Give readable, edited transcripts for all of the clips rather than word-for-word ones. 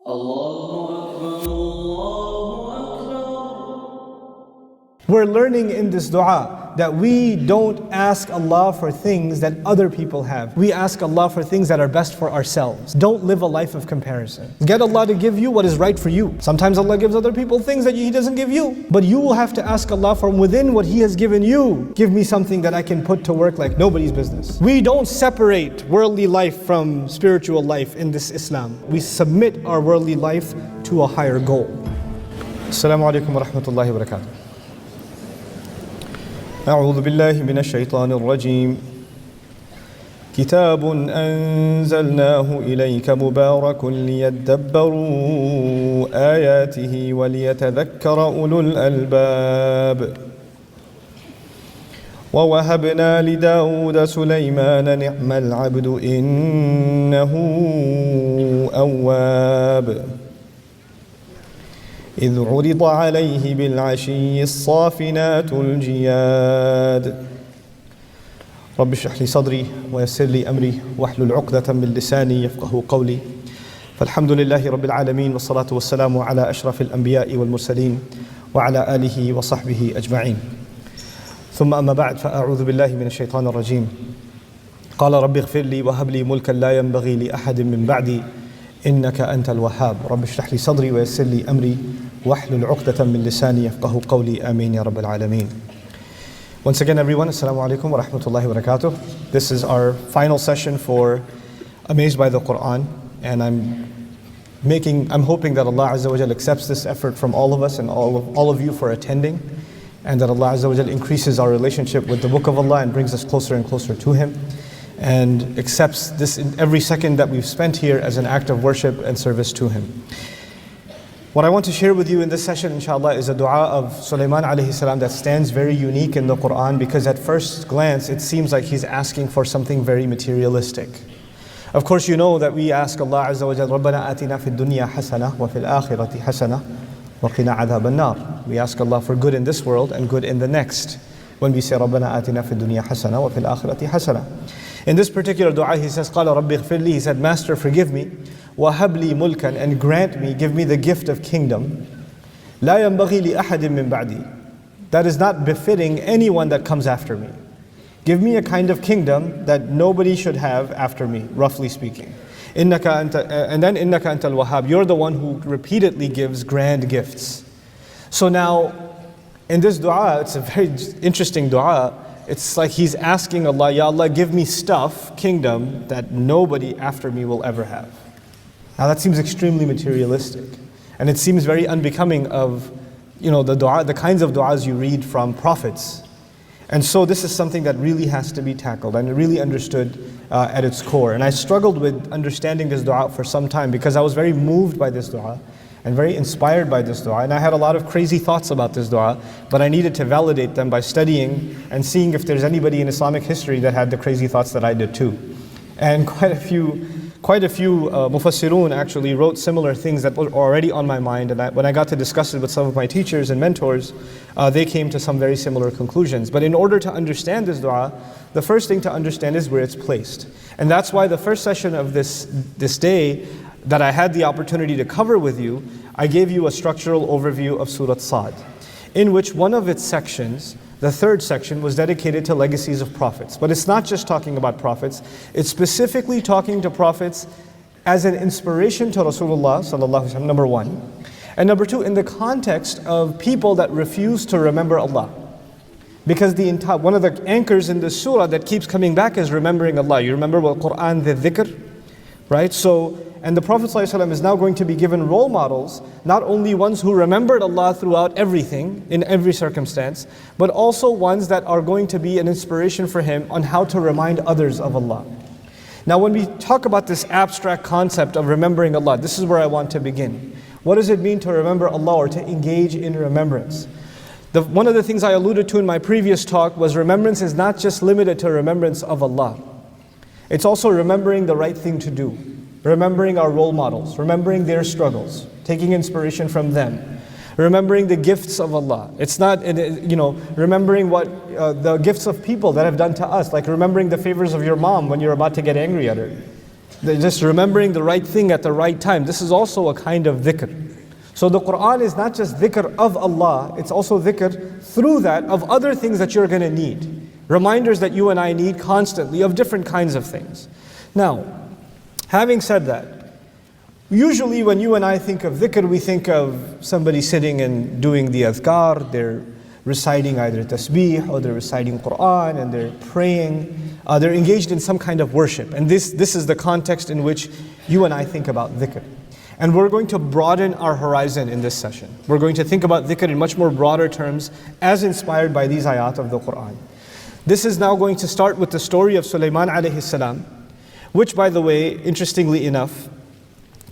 We're learning in this dua that we don't ask Allah for things that other people have. We ask Allah for things that are best for ourselves. Don't live a life of comparison. Get Allah to give you what is right for you. Sometimes Allah gives other people things that He doesn't give you. But you will have to ask Allah from within what He has given you. Give me something that I can put to work like nobody's business. We don't separate worldly life from spiritual life in this Islam. We submit our worldly life to a higher goal. Assalamu alaikum wa rahmatullahi wa barakatuh. أعوذ بالله من الشيطان الرجيم كتاب أنزلناه إليك مبارك ليدبروا آياته وليتذكر أولو الألباب ووهبنا لداود سليمان نعم العبد إنه أواب إذ عرض عليه بالعشي الصافنات الجياد رب اشرح لي صدري ويسر لي أمري واحلل عقدة من لساني يفقه قولي فالحمد لله رب العالمين والصلاة والسلام على أشرف الأنبياء والمرسلين وعلى آله وصحبه أجمعين ثم أما بعد فأعوذ بالله من الشيطان الرجيم قال رب اغفر لي وهب لي ملكا لا ينبغي لأحد من بعدي إنك أنت الوهاب رب اشرح لي صدري ويسر لي أمري واحلل عقدة من لساني يفقه قولي آمين يا رب العالمين. Once again everyone, Assalamu alaikum wa rahmatullahi wa barakatuh. This is our final session for Amazed by the Qur'an, and I'm hoping that Allah Azza wa Jal accepts this effort from all of us and all of you for attending, and that Allah Azza wa Jal increases our relationship with the Book of Allah and brings us closer and closer to Him, and accepts this in every second that we've spent here as an act of worship and service to Him. What I want to share with you in this session, inshallah, is a dua of Sulaiman alayhi salam that stands very unique in the Qur'an, because at first glance it seems like he's asking for something very materialistic. Of course, you know that we ask Allah Azza wa Jalla, رَبَّنَا آتِنَا فِي الدُّنْيَا حَسَنَةً وَفِي الْآخِرَةِ حَسَنَةً وَقِنَا عَذَابَ النَّارِ. We ask Allah for good in this world and good in the next. When we say رَبَّنَا آتِنَا فِي الدُّنْيا حَسَنَةً وَفِي الْآخِرَةِ حَسَنَةً. In this particular dua, he says, قَالَ رَبِّ اغْفِرْ لِي. He said, Master, forgive me. وَهَبْ لِي مُلْكًا. And grant me, give me the gift of kingdom. لَا يَنْبَغِي لِأَحَدٍ مِّن بَعْدِي. That is not befitting anyone that comes after me. Give me a kind of kingdom that nobody should have after me, roughly speaking. إِنَّكَ أَنْتَ, and then إِنَّكَ أَنْتَ الْوَهَّابِ. You're the one who repeatedly gives grand gifts. So now, in this dua, it's a very interesting dua. It's like he's asking Allah, Ya Allah, give me stuff, kingdom, that nobody after me will ever have. Now that seems extremely materialistic. And it seems very unbecoming of, the dua, the kinds of du'as you read from prophets. And so this is something that really has to be tackled and really understood at its core. And I struggled with understanding this dua for some time, because I was very moved by this dua and very inspired by this dua, and I had a lot of crazy thoughts about this dua, but I needed to validate them by studying and seeing if there's anybody in Islamic history that had the crazy thoughts that I did too. And quite a few mufassirun actually wrote similar things that were already on my mind, and when I got to discuss it with some of my teachers and mentors, they came to some very similar conclusions. But in order to understand this dua, the first thing to understand is where it's placed. And that's why the first session of this day that I had the opportunity to cover with you, I gave you a structural overview of Surah Sad, in which one of its sections, the third section, was dedicated to legacies of prophets. But it's not just talking about prophets, it's specifically talking to prophets as an inspiration to Rasulullah sallallahu alaihi wasallam, number one. And number two, in the context of people that refuse to remember Allah. Because one of the anchors in this surah that keeps coming back is remembering Allah. You remember what Qur'an, the dhikr, right? And the Prophet ﷺ is now going to be given role models, not only ones who remembered Allah throughout everything, in every circumstance, but also ones that are going to be an inspiration for him on how to remind others of Allah. Now when we talk about this abstract concept of remembering Allah, this is where I want to begin. What does it mean to remember Allah or to engage in remembrance? One of the things I alluded to in my previous talk was remembrance is not just limited to remembrance of Allah. It's also remembering the right thing to do. Remembering our role models, remembering their struggles, taking inspiration from them, remembering the gifts of Allah. It's not, remembering what the gifts of people that have done to us, like remembering the favors of your mom when you're about to get angry at her. Just remembering the right thing at the right time. This is also a kind of dhikr. So the Qur'an is not just dhikr of Allah, it's also dhikr through that of other things that you're going to need. Reminders that you and I need constantly of different kinds of things. Now, having said that, usually when you and I think of dhikr, we think of somebody sitting and doing the adhkar, they're reciting either tasbih or they're reciting Qur'an and they're praying. They're engaged in some kind of worship. And this is the context in which you and I think about dhikr. And we're going to broaden our horizon in this session. We're going to think about dhikr in much more broader terms as inspired by these ayat of the Qur'an. This is now going to start with the story of Sulaiman alayhi salam, which, by the way, interestingly enough,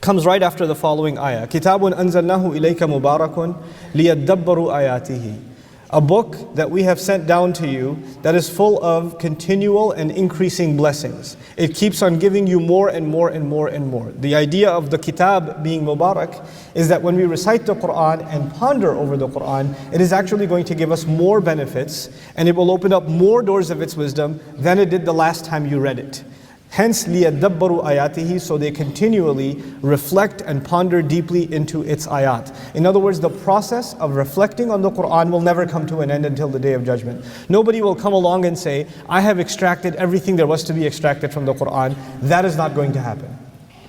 comes right after the following ayah. Kitabun anzalnahu ilayka mubarakun liyadabbaru ayatihi. A book that we have sent down to you that is full of continual and increasing blessings. It keeps on giving you more and more and more and more. The idea of the kitab being mubarak is that when we recite the Qur'an and ponder over the Qur'an, it is actually going to give us more benefits and it will open up more doors of its wisdom than it did the last time you read it. Hence, لِيَدَّبَّرُوا آيَاتِهِ, so they continually reflect and ponder deeply into its ayat. In other words, the process of reflecting on the Qur'an will never come to an end until the Day of Judgment. Nobody will come along and say, I have extracted everything there was to be extracted from the Qur'an. That is not going to happen.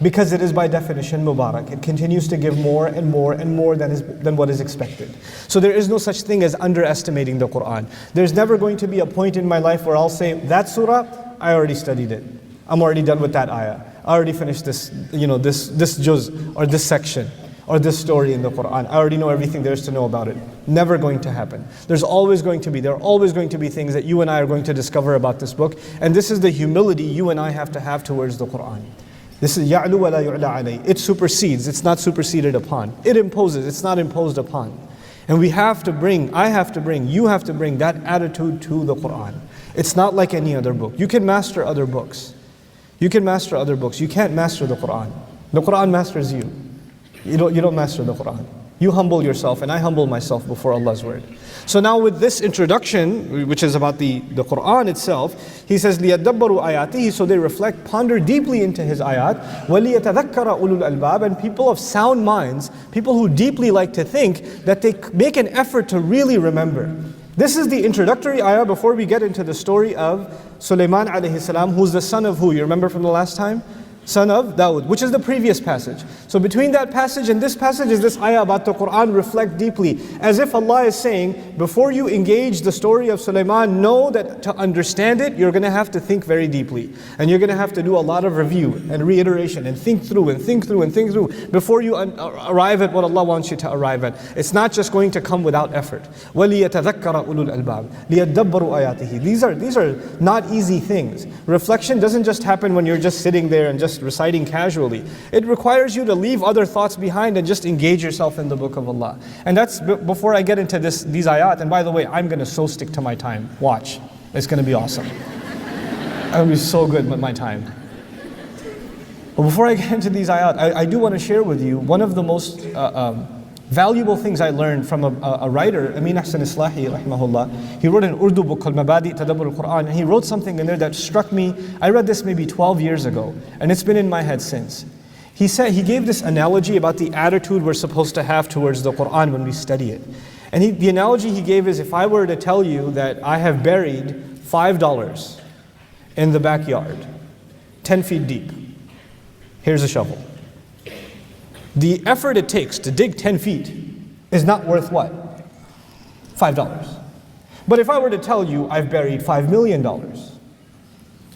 Because it is by definition mubarak. It continues to give more and more and more than what is expected. So there is no such thing as underestimating the Qur'an. There's never going to be a point in my life where I'll say, that surah, I already studied it. I'm already done with that ayah. I already finished this, this juz or this section or this story in the Qur'an. I already know everything there is to know about it. Never going to happen. There are always going to be things that you and I are going to discover about this book. And this is the humility you and I have to have towards the Qur'an. This is ya'lu wa la yu'la alayh. It supersedes, it's not superseded upon. It imposes, it's not imposed upon. And we have to bring, you have to bring that attitude to the Qur'an. It's not like any other book. You can master other books. You can't master the Qur'an. The Qur'an masters you. You don't master the Qur'an. You humble yourself and I humble myself before Allah's word. So now with this introduction, which is about the Qur'an itself, he says, لِيَدَّبَّرُوا آيَاتِهِ, so they reflect, ponder deeply into his ayat, وَلِيَتَذَكَّرَ أُولُو الْأَلْبَابِ, and people of sound minds, people who deeply like to think, that they make an effort to really remember. This is the introductory ayah before we get into the story of Sulaiman alayhi salam, who's the son of who? You remember from the last time? Son of Dawood, which is the previous passage. So between that passage and this passage is this ayah about the Qur'an, reflect deeply. As if Allah is saying, before you engage the story of Sulaiman, know that to understand it, you're going to have to think very deeply. And you're going to have to do a lot of review and reiteration and think through before you arrive at what Allah wants you to arrive at. It's not just going to come without effort. وَلِيَتَذَكَّرَ أُولُو الْأَلْبَابِ لِيَدَّبَّرُوا آيَاتِهِ. These are not easy things. Reflection doesn't just happen when you're just sitting there and just reciting casually. It requires you to leave other thoughts behind and just engage yourself in the book of Allah. And that's before I get into these ayat. And by the way, I'm going to so stick to my time. Watch. It's going to be awesome. I'm going to be so good with my time. But before I get into these ayat, I do want to share with you one of the most valuable things I learned from a writer, Amin Ahsan Islahi, rahimahullah. He wrote an Urdu book called Mabadi Tadabbur al-Qur'an, and he wrote something in there that struck me. I read this maybe 12 years ago, and it's been in my head since. He gave this analogy about the attitude we're supposed to have towards the Qur'an when we study it. And the analogy he gave is, if I were to tell you that I have buried $5 in the backyard, 10 feet deep, here's a shovel. The effort it takes to dig 10 feet is not worth what? $5. But if I were to tell you I've buried $5 million,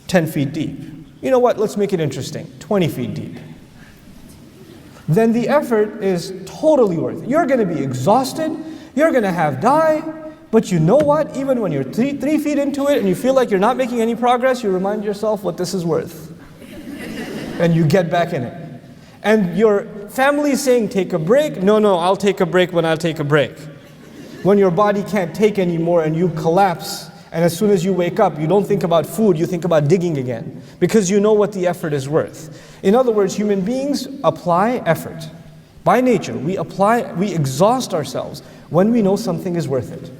10 feet deep, you know what, let's make it interesting, 20 feet deep. Then the effort is totally worth it. You're going to be exhausted, you're going to have die, but you know what, even when you're three feet into it and you feel like you're not making any progress, you remind yourself what this is worth. And you get back in it. And your family is saying, take a break. No, I'll take a break when I'll take a break. When your body can't take anymore and you collapse, and as soon as you wake up, you don't think about food, you think about digging again. Because you know what the effort is worth. In other words, human beings apply effort. By nature, we exhaust ourselves when we know something is worth it.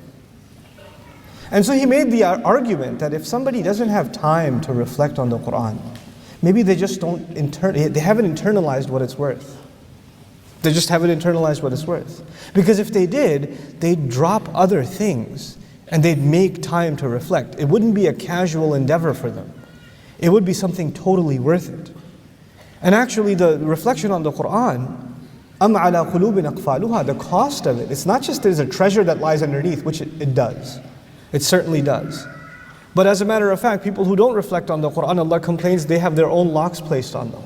And so he made the argument that if somebody doesn't have time to reflect on the Qur'an, Maybe they just they haven't internalized what it's worth. They just haven't internalized what it's worth. Because if they did, they'd drop other things and they'd make time to reflect. It wouldn't be a casual endeavor for them. It would be something totally worth it. And actually the reflection on the Qur'an, أَمْ عَلَى قُلُوبٍ أَقْفَالُهَا, the cost of it, it's not just there's a treasure that lies underneath, which it does. It certainly does. But as a matter of fact, people who don't reflect on the Qur'an, Allah complains they have their own locks placed on them.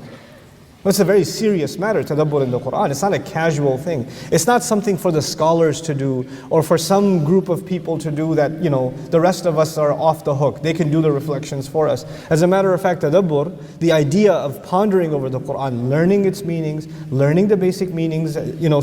It's a very serious matter, tadabbur in the Qur'an. It's not a casual thing. It's not something for the scholars to do or for some group of people to do that, the rest of us are off the hook. They can do the reflections for us. As a matter of fact, tadabbur, the idea of pondering over the Qur'an, learning its meanings, learning the basic meanings,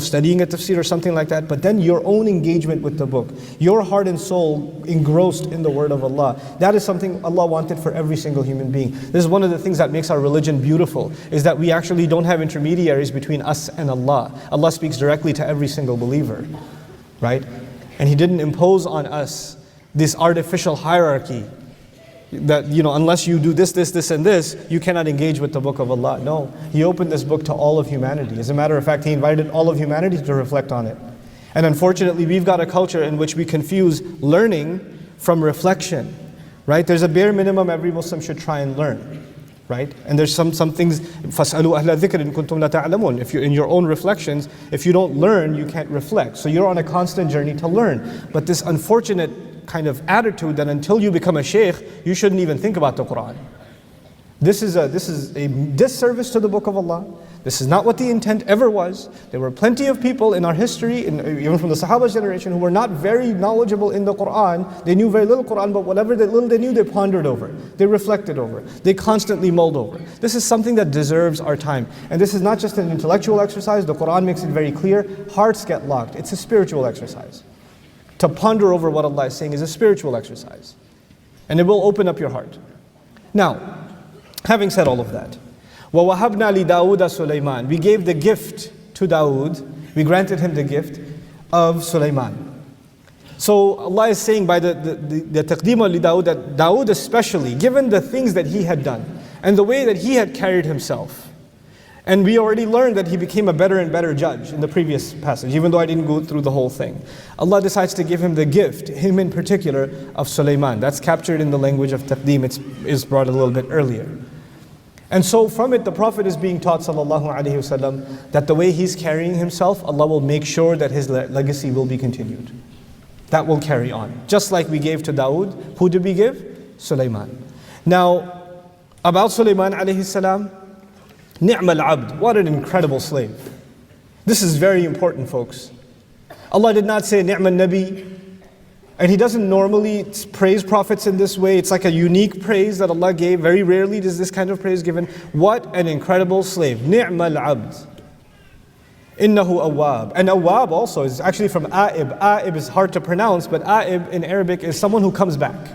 studying a tafsir or something like that, but then your own engagement with the book, your heart and soul engrossed in the word of Allah. That is something Allah wanted for every single human being. This is one of the things that makes our religion beautiful, is that we actually don't have intermediaries between us and Allah. Allah speaks directly to every single believer, right? And He didn't impose on us this artificial hierarchy that, unless you do this, and this, you cannot engage with the book of Allah. No, He opened this book to all of humanity. As a matter of fact, He invited all of humanity to reflect on it. And unfortunately, we've got a culture in which we confuse learning from reflection, right? There's a bare minimum every Muslim should try and learn. Right? And there's some things, فَاسْأَلُوا أَهْلَ الذِّكْرِ إِن كُنتُمْ لَا تَعْلَمُونَ. If you're in your own reflections, if you don't learn, you can't reflect. So you're on a constant journey to learn. But this unfortunate kind of attitude that until you become a shaykh, you shouldn't even think about the Qur'an. This is a disservice to the book of Allah. This is not what the intent ever was. There were plenty of people in our history, even from the Sahaba generation, who were not very knowledgeable in the Qur'an. They knew very little Qur'an, but whatever little they knew, they pondered over. They reflected over. They constantly mulled over. This is something that deserves our time. And this is not just an intellectual exercise. The Qur'an makes it very clear. Hearts get locked. It's a spiritual exercise. To ponder over what Allah is saying is a spiritual exercise. And it will open up your heart. Now, having said all of that, وَوَهَبْنَا لِدَاوُدَ سُلَيْمَانَ, we gave the gift to Dawood, we granted him the gift of Sulaiman. So Allah is saying by the taqdeem li Dawood, that Dawood especially, given the things that he had done and the way that he had carried himself, and we already learned that he became a better and better judge in the previous passage, even though I didn't go through the whole thing. Allah decides to give him the gift, him in particular, of Sulaiman. That's captured in the language of taqdeem. It's brought a little bit earlier. And so from it, the Prophet is being taught, sallallahu alaihi wasallam, that the way he's carrying himself, Allah will make sure that his legacy will be continued. That will carry on. Just like we gave to Dawood, who did we give? Sulaiman. Now, about Sulaiman alayhi salam, ni'mal abd, what an incredible slave. This is very important, folks. Allah did not say ni'mal nabi, and He doesn't normally praise prophets in this way. It's like a unique praise that Allah gave. Very rarely is this kind of praise given. What an incredible slave. Ni'mal abd. Innahu awwab. And awwab also is actually from a'ib. A'ib is hard to pronounce, but a'ib in Arabic is someone who comes back.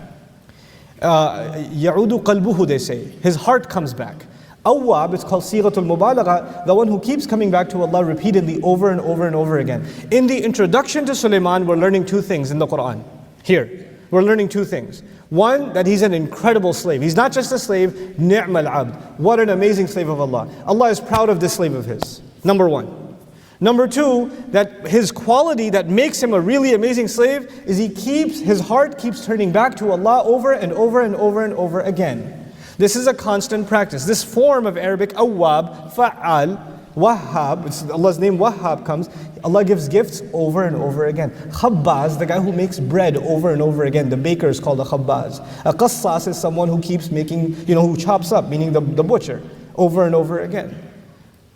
Ya'udu qalbuhu, they say. His heart comes back. Awwab, it's called sighatul mubalagha, the one who keeps coming back to Allah repeatedly over and over and over again. In the introduction to Sulaiman, we're learning two things in the Qur'an. Here, we're learning two things. One, that he's an incredible slave. He's not just a slave, ni'mal abd. What an amazing slave of Allah. Allah is proud of this slave of his. Number one. Number two, that his quality that makes him a really amazing slave is his heart keeps turning back to Allah over and over and over and over again. This is a constant practice. This form of Arabic, awwab, fa'al, wahhab, it's Allah's name, wahhab comes. Allah gives gifts over and over again. Khabbaz, the guy who makes bread over and over again. The baker is called a khabbaz. A qassas is someone who keeps making, who chops up, meaning the butcher, over and over again.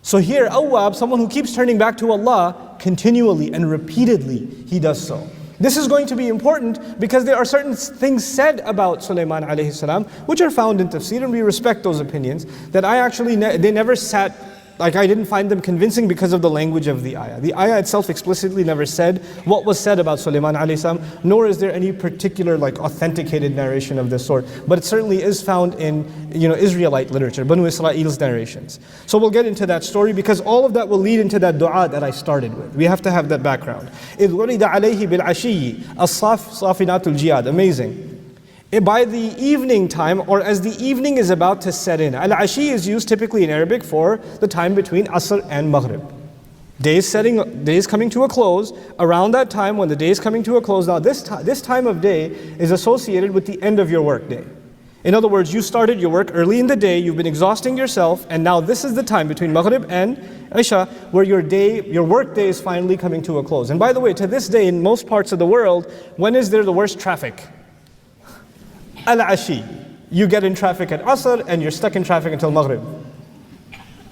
So here, awwab, someone who keeps turning back to Allah continually and repeatedly, he does so. This is going to be important because there are certain things said about Sulaiman alayhi salam which are found in Tafseer, and we respect those opinions, that they never sat, I didn't find them convincing because of the language of the ayah. The ayah itself explicitly never said what was said about Sulaiman alayhi salam, nor is there any particular authenticated narration of this sort. But it certainly is found in Israelite literature, Banu Israel's narrations. So we'll get into that story because all of that will lead into that dua that I started with. We have to have that background. إِذْ وَرِدَ عَلَيْهِ بِالْعَشِيِّ الصَّافِنَاتُ الْجِيَادِ. Amazing. by the evening time, or as the evening is about to set in. Al-Ashi is used typically in Arabic for the time between Asr and Maghrib. Days coming to a close. Around that time, when the day is coming to a close, now this time of day is associated with the end of your work day. In other words, you started your work early in the day, you've been exhausting yourself, and now this is the time between Maghrib and Isha where your work day is finally coming to a close. And by the way, to this day, in most parts of the world, when is there the worst traffic? Al-Ashi. You get in traffic at Asr and you're stuck in traffic until Maghrib.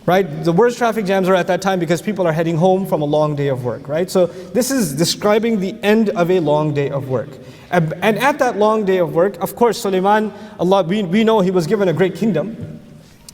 Right? The worst traffic jams are at that time because people are heading home from a long day of work, right? So this is describing the end of a long day of work. And at that long day of work, of course, Sulaiman, we know he was given a great kingdom.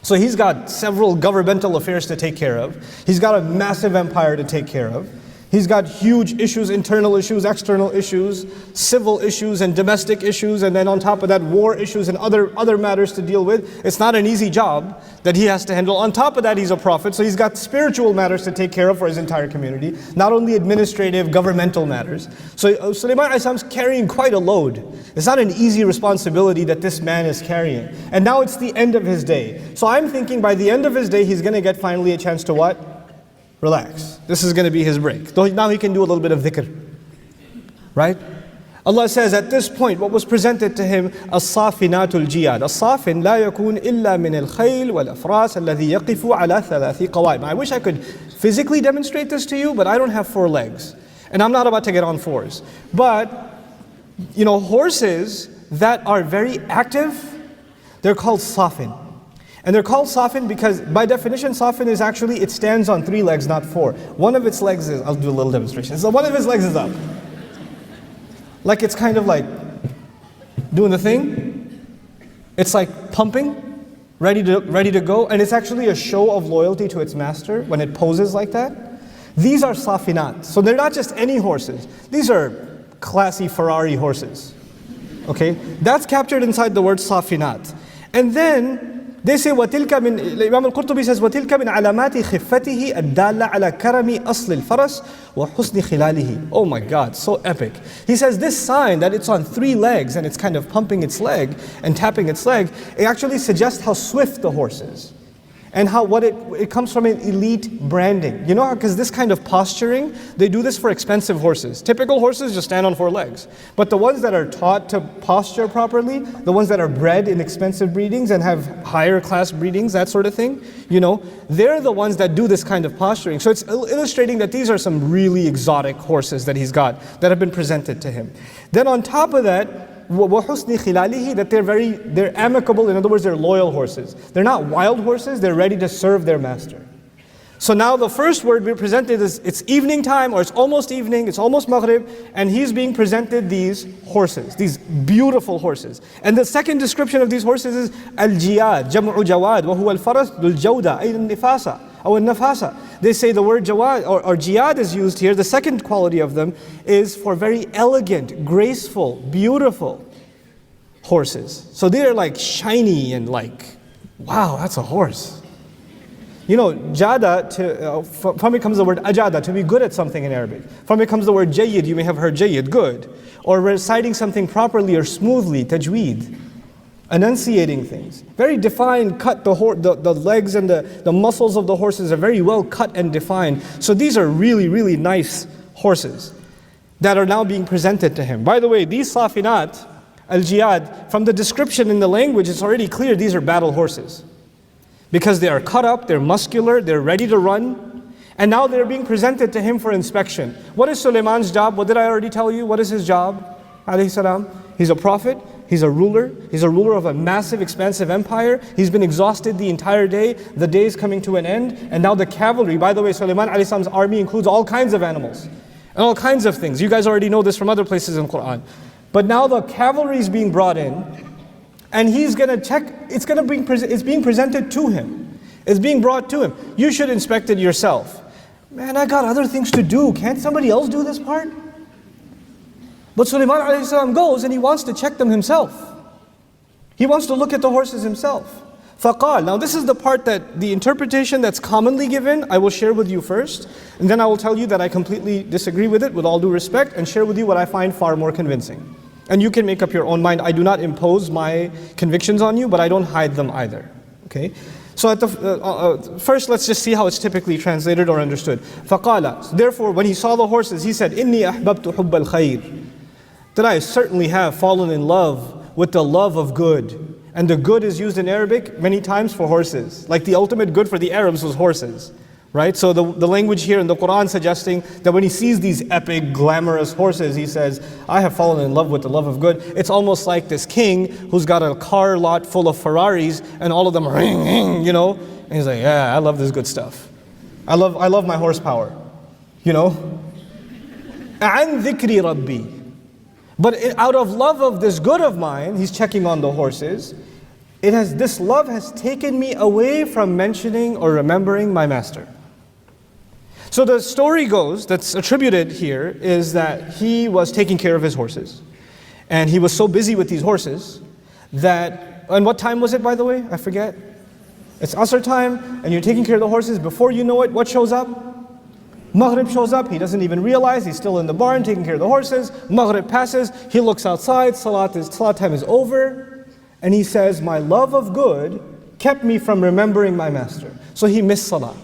So he's got several governmental affairs to take care of. He's got a massive empire to take care of. He's got huge issues, internal issues, external issues, civil issues and domestic issues, and then on top of that, war issues and other matters to deal with. It's not an easy job that he has to handle. On top of that, he's a prophet, so he's got spiritual matters to take care of for his entire community, not only administrative, governmental matters. So Sulaiman is carrying quite a load. It's not an easy responsibility that this man is carrying. And now it's the end of his day. So I'm thinking by the end of his day, he's going to get finally a chance to what? Relax. This is going to be his break. Now he can do a little bit of dhikr. Right? Allah says at this point, what was presented to him, as-safinatul jiyad. As-safin la yakun illa min al-khayl wal-afras alladhi yaqifu ala thalathi qawa'im. I wish I could physically demonstrate this to you, but I don't have 4 legs. And I'm not about to get on 4s. But, horses that are very active, they're called safin. And they're called safin because by definition, safin is actually, it stands on 3 legs, not 4. One of its legs is, I'll do a little demonstration. So one of his legs is up. Like it's kind of like doing the thing. It's like pumping, ready to go. And it's actually a show of loyalty to its master when it poses like that. These are safinat. So they're not just any horses. These are classy Ferrari horses. Okay? That's captured inside the word safinat. And then they say, وَتِلْكَ مِنْ Imam al-Qurtubi says, وَتِلْكَ مِنْ عَلَامَاتِ خِفَّتِهِ الدَّالَّةِ عَلَى كَرَمِ أَصْلِ الْفَرَسِ وَحُسْنِ خِلَالِهِ. Oh my God, so epic. He says this sign that it's on 3 legs and it's kind of pumping its leg and tapping its leg, it actually suggests how swift the horse is. And how it comes from an elite branding. You know how, because this kind of posturing, they do this for expensive horses. Typical horses just stand on 4 legs. But the ones that are taught to posture properly, the ones that are bred in expensive breedings and have higher class breedings, that sort of thing, they're the ones that do this kind of posturing. So it's illustrating that these are some really exotic horses that he's got, that have been presented to him. Then on top of that, وَحُسْنِ خِلَالِهِ, that they're amicable, in other words, they're loyal horses. They're not wild horses, they're ready to serve their master. So now the first word we presented is, it's evening time, or it's almost evening, it's almost Maghrib, and he's being presented these horses, these beautiful horses. And the second description of these horses is al-jiyad, jam'u jawad, wa huwa al-faras dul-jawda, ay al-nifasa, or al-nafasa. They say the word jawad, or jiyad is used here. The second quality of them is for very elegant, graceful, beautiful horses. So they're like shiny and like, wow, that's a horse. Jada, from it comes the word ajada, to be good at something in Arabic. From it comes the word jayyid, you may have heard jayyid, good. Or reciting something properly or smoothly, tajweed. Enunciating things. Very defined, cut, the legs and the muscles of the horses are very well cut and defined. So these are really, really nice horses that are now being presented to him. By the way, these safinat, al-jiyad, from the description in the language, it's already clear these are battle horses. Because they are cut up, they're muscular, they're ready to run. And now they're being presented to him for inspection. What is Sulaiman's job? What did I already tell you? What is his job? Alayhi salam. He's a prophet. He's a ruler. He's a ruler of a massive, expansive empire. He's been exhausted the entire day. The day is coming to an end. And now the cavalry, by the way, Sulaiman alayhi salam's army includes all kinds of animals. And all kinds of things. You guys already know this from other places in Qur'an. But now the cavalry is being brought in. And he's going to check, it's being presented to him. It's being brought to him. You should inspect it yourself. Man, I got other things to do. Can't somebody else do this part? But Sulaiman alayhi salam goes and he wants to check them himself. He wants to look at the horses himself. فَقَالْ. Now this is the part that the interpretation that's commonly given, I will share with you first. And then I will tell you that I completely disagree with it with all due respect and share with you what I find far more convincing. And you can make up your own mind. I do not impose my convictions on you, but I don't hide them either. Okay? So at the first, let's just see how it's typically translated or understood. فَقَالَ, therefore, when he saw the horses, he said, إِنِّي أَحْبَبْتُ حُبَّ الْخَيْرِ, that I certainly have fallen in love with the love of good. And the good is used in Arabic many times for horses. Like the ultimate good for the Arabs was horses. Right? So the language here in the Qur'an suggesting that when he sees these epic, glamorous horses, he says, I have fallen in love with the love of good. It's almost like this king who's got a car lot full of Ferraris and all of them are ring, ring, you know? And he's like, yeah, I love this good stuff. I love my horsepower. You know? عَنْ ذِكْرِ رَبِّي. But out of love of this good of mine, he's checking on the horses, this love has taken me away from mentioning or remembering my master. So the story goes, that's attributed here, is that he was taking care of his horses. And he was so busy with these horses that, and what time was it, by the way? I forget. It's Asr time, and you're taking care of the horses. Before you know it, what shows up? Maghrib shows up. He doesn't even realize he's still in the barn taking care of the horses. Maghrib passes. He looks outside. Salat time is over. And he says, my love of good kept me from remembering my master. So he missed Salah.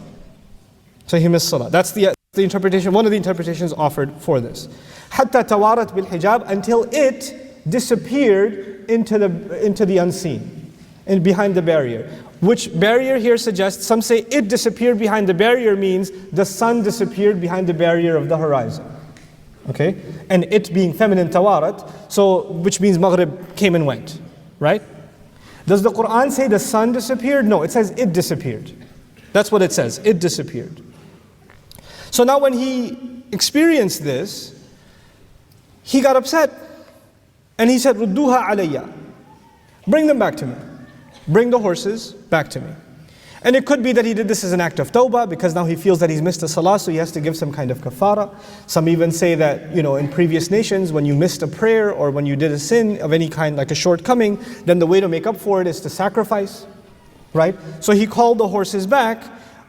That's the interpretation, one of the interpretations offered for this. حَتَّى تَوَارَتْ بِالْحِجَابِ, until it disappeared into the unseen, and behind the barrier. Which barrier here suggests, some say it disappeared behind the barrier means the sun disappeared behind the barrier of the horizon. Okay? And it being feminine tawarat, so which means Maghrib came and went. Right? Does the Qur'an say the sun disappeared? No, it says it disappeared. That's what it says, it disappeared. So now when he experienced this, he got upset. And he said, Rudduha alayya. Bring them back to me. Bring the horses back to me. And it could be that he did this as an act of tawbah, because now he feels that he's missed a salah, so he has to give some kind of kafara. Some even say that, in previous nations, when you missed a prayer or when you did a sin of any kind, like a shortcoming, then the way to make up for it is to sacrifice. Right? So he called the horses back.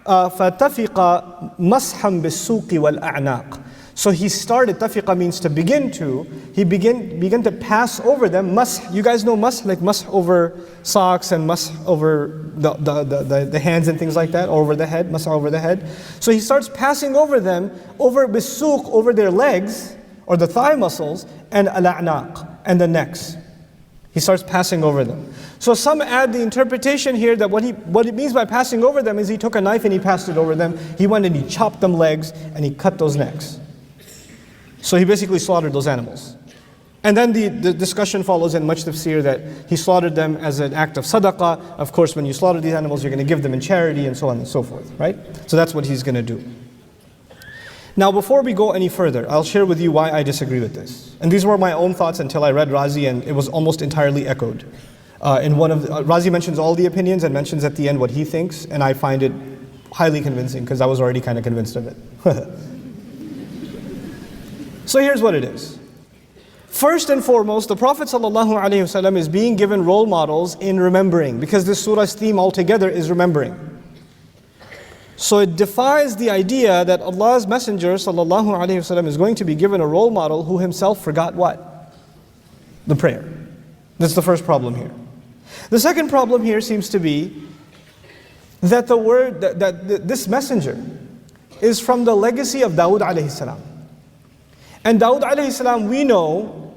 فَتَفِقَ مَسْحًا بِالسُّوقِ وَالْأَعْنَاقِ. So he started, tafiqa means to begin to, he began to pass over them. Mash, you guys know mash, like mash over socks and mash over the hands and things like that, or over the head, mash over the head. So he starts passing over them, over bisuq, over their legs, or the thigh muscles, and al-a'naq, and the necks. He starts passing over them. So some add the interpretation here that what it means by passing over them is he took a knife and he passed it over them. He went and he chopped them legs and he cut those necks. So he basically slaughtered those animals. And then the discussion follows in much tafseer that he slaughtered them as an act of sadaqah. Of course, when you slaughter these animals, you're going to give them in charity and so on and so forth, right? So that's what he's going to do. Now, before we go any further, I'll share with you why I disagree with this. And these were my own thoughts until I read Razi, and it was almost entirely echoed. Razi mentions all the opinions and mentions at the end what he thinks, and I find it highly convincing because I was already kind of convinced of it. So here's what it is. First and foremost, the Prophet ﷺ is being given role models in remembering, because this surah's theme altogether is remembering. So it defies the idea that Allah's Messenger ﷺ is going to be given a role model who himself forgot what? The prayer. That's the first problem here. The second problem here seems to be that this messenger is from the legacy of Dawood alayhi salam. And Dawood alayhi salam, we know,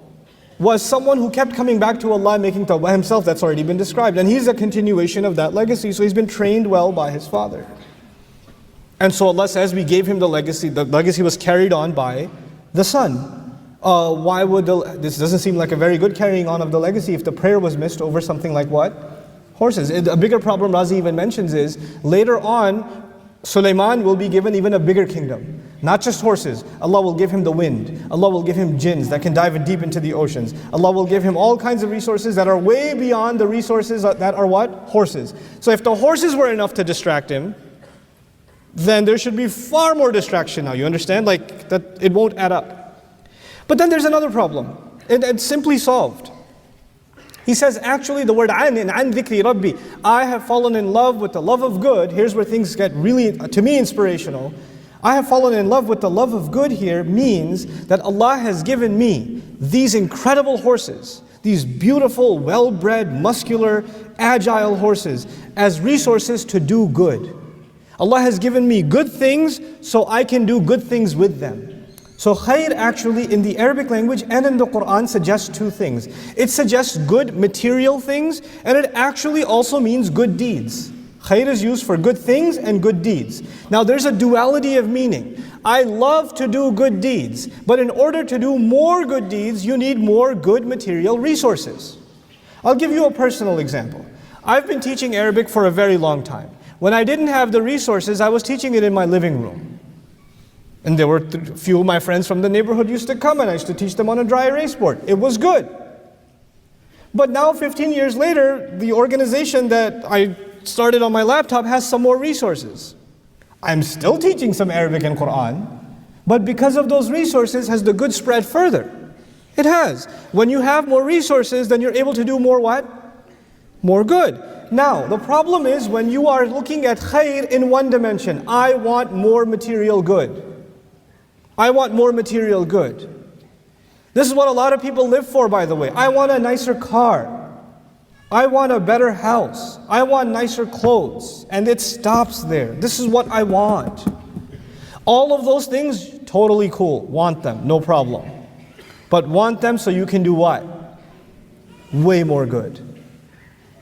was someone who kept coming back to Allah, making tawbah himself. That's already been described. And he's a continuation of that legacy. So he's been trained well by his father. And so Allah says, we gave him the legacy was carried on by the son. Why would this doesn't seem like a very good carrying on of the legacy if the prayer was missed over something like what? Horses. A bigger problem Razi even mentions is, later on, Sulaiman will be given even a bigger kingdom. Not just horses. Allah will give him the wind. Allah will give him jinns that can dive deep into the oceans. Allah will give him all kinds of resources that are way beyond the resources that are what? Horses. So if the horses were enough to distract him, then there should be far more distraction now. You understand? Like, that it won't add up. But then there's another problem. It's simply solved. He says, actually the word an dhikri rabbi, I have fallen in love with the love of good. Here's where things get really, to me, inspirational. I have fallen in love with the love of good here means that Allah has given me these incredible horses, these beautiful, well-bred, muscular, agile horses as resources to do good. Allah has given me good things so I can do good things with them. So khair actually in the Arabic language and in the Qur'an suggests two things. It suggests good material things, and it actually also means good deeds. Khair is used for good things and good deeds. Now there's a duality of meaning. I love to do good deeds, but in order to do more good deeds, you need more good material resources. I'll give you a personal example. I've been teaching Arabic for a very long time. When I didn't have the resources, I was teaching it in my living room. And there were a few of my friends from the neighborhood used to come and I used to teach them on a dry erase board. It was good. But now 15 years later, the organization that I started on my laptop has some more resources. I'm still teaching some Arabic and Qur'an, but because of those resources, has the good spread further? It has. When you have more resources, then you're able to do more what? More good. Now, the problem is when you are looking at khair in one dimension, I want more material good. I want more material good. This is what a lot of people live for, by the way. I want a nicer car. I want a better house. I want nicer clothes. And it stops there. This is what I want. All of those things, totally cool. Want them, no problem. But want them so you can do what? Way more good.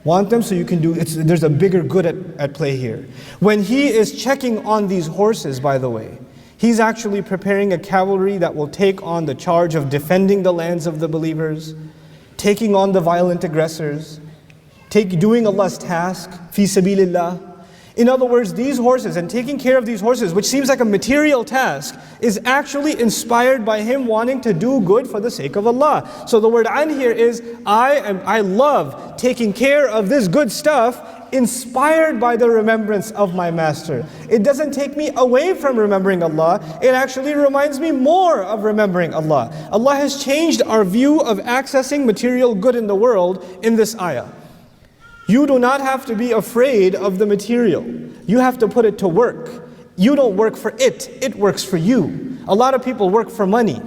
Want them so you can do, there's a bigger good at play here. When he is checking on these horses, by the way, he's actually preparing a cavalry that will take on the charge of defending the lands of the believers, taking on the violent aggressors, doing Allah's task, fi sabilillah. In other words, these horses and taking care of these horses, which seems like a material task, is actually inspired by him wanting to do good for the sake of Allah. So the word an here is, I love taking care of this good stuff inspired by the remembrance of my master. It doesn't take me away from remembering Allah, it actually reminds me more of remembering Allah. Allah has changed our view of accessing material good in the world in this ayah. You do not have to be afraid of the material. You have to put it to work. You don't work for it, it works for you. A lot of people work for money.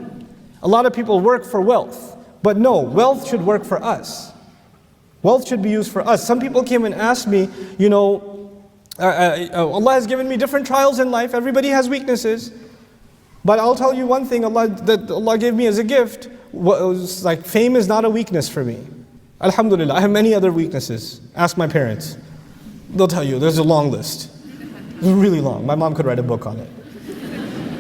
A lot of people work for wealth. But no, wealth should work for us. Wealth should be used for us. Some people came and asked me, Allah has given me different trials in life. Everybody has weaknesses. But I'll tell you one thing that Allah gave me as a gift. Was like fame is not a weakness for me. Alhamdulillah, I have many other weaknesses. Ask my parents. They'll tell you, there's a long list. It's really long. My mom could write a book on it.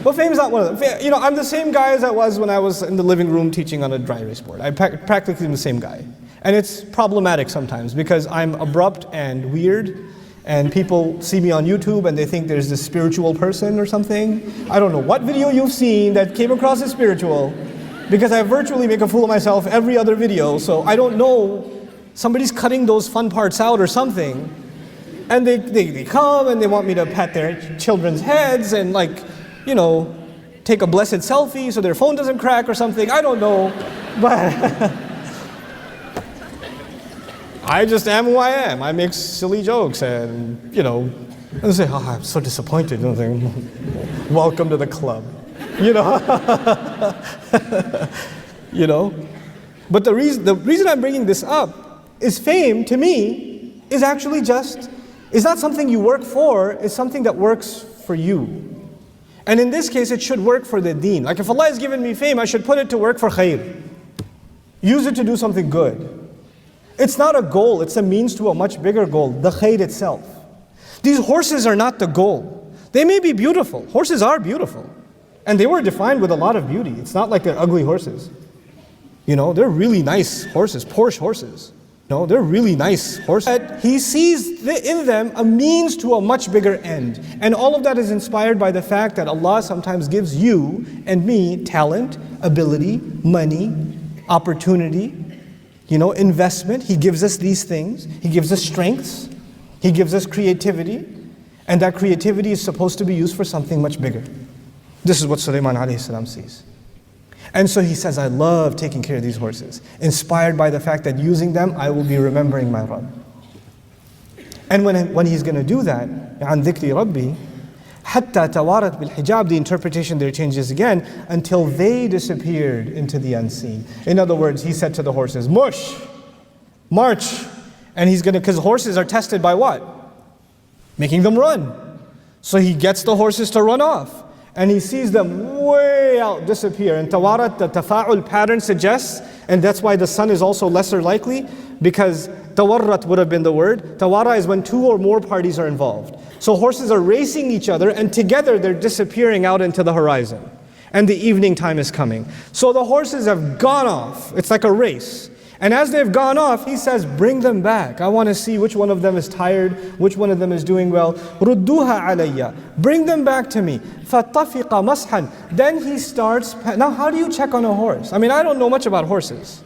But fame is not one of them. I'm the same guy as I was when I was in the living room teaching on a dry erase board. I'm practically the same guy. And it's problematic sometimes because I'm abrupt and weird and people see me on YouTube and they think there's this spiritual person or something. I don't know what video you've seen that came across as spiritual because I virtually make a fool of myself every other video, so I don't know, somebody's cutting those fun parts out or something. And they come and they want me to pat their children's heads and take a blessed selfie so their phone doesn't crack or something. I don't know, but I just am who I am. I make silly jokes and, and say, I'm so disappointed. Welcome to the club. But the reason I'm bringing this up is fame, to me, is actually is not something you work for, it's something that works for you. And in this case, it should work for the deen. Like if Allah has given me fame, I should put it to work for khair. Use it to do something good. It's not a goal, it's a means to a much bigger goal, the khair itself. These horses are not the goal. They may be beautiful. Horses are beautiful. And they were defined with a lot of beauty. It's not like they're ugly horses. They're really nice horses, Porsche horses. No, they're really nice horses. He sees in them a means to a much bigger end. And all of that is inspired by the fact that Allah sometimes gives you and me talent, ability, money, opportunity, investment. He gives us these things. He gives us strengths. He gives us creativity. And that creativity is supposed to be used for something much bigger. This is what Sulaiman alayhi salam sees. And so he says, I love taking care of these horses, inspired by the fact that using them, I will be remembering my Rabb. And when he's going to do that, عَنْ ذِكْرِ رَبِّي, حَتَّى تَوَارَتْ بِالْحِجَابِ, the interpretation there changes again, until they disappeared into the unseen. In other words, he said to the horses, mush, march. And he's going to, because horses are tested by what? Making them run. So he gets the horses to run off. And he sees them way out disappear. And tawarat, the tafa'ul pattern suggests, and that's why the sun is also lesser likely, because tawarrat would have been the word. Tawara is when two or more parties are involved. So horses are racing each other, and together they're disappearing out into the horizon. And the evening time is coming. So the horses have gone off. It's like a race. And as they've gone off, he says, bring them back. I want to see which one of them is tired, which one of them is doing well. رُدُّوهَا عَلَيَّ, bring them back to me. فَاتَّفِقَ مَسْحًا. Then he starts, now how do you check on a horse? I mean, I don't know much about horses.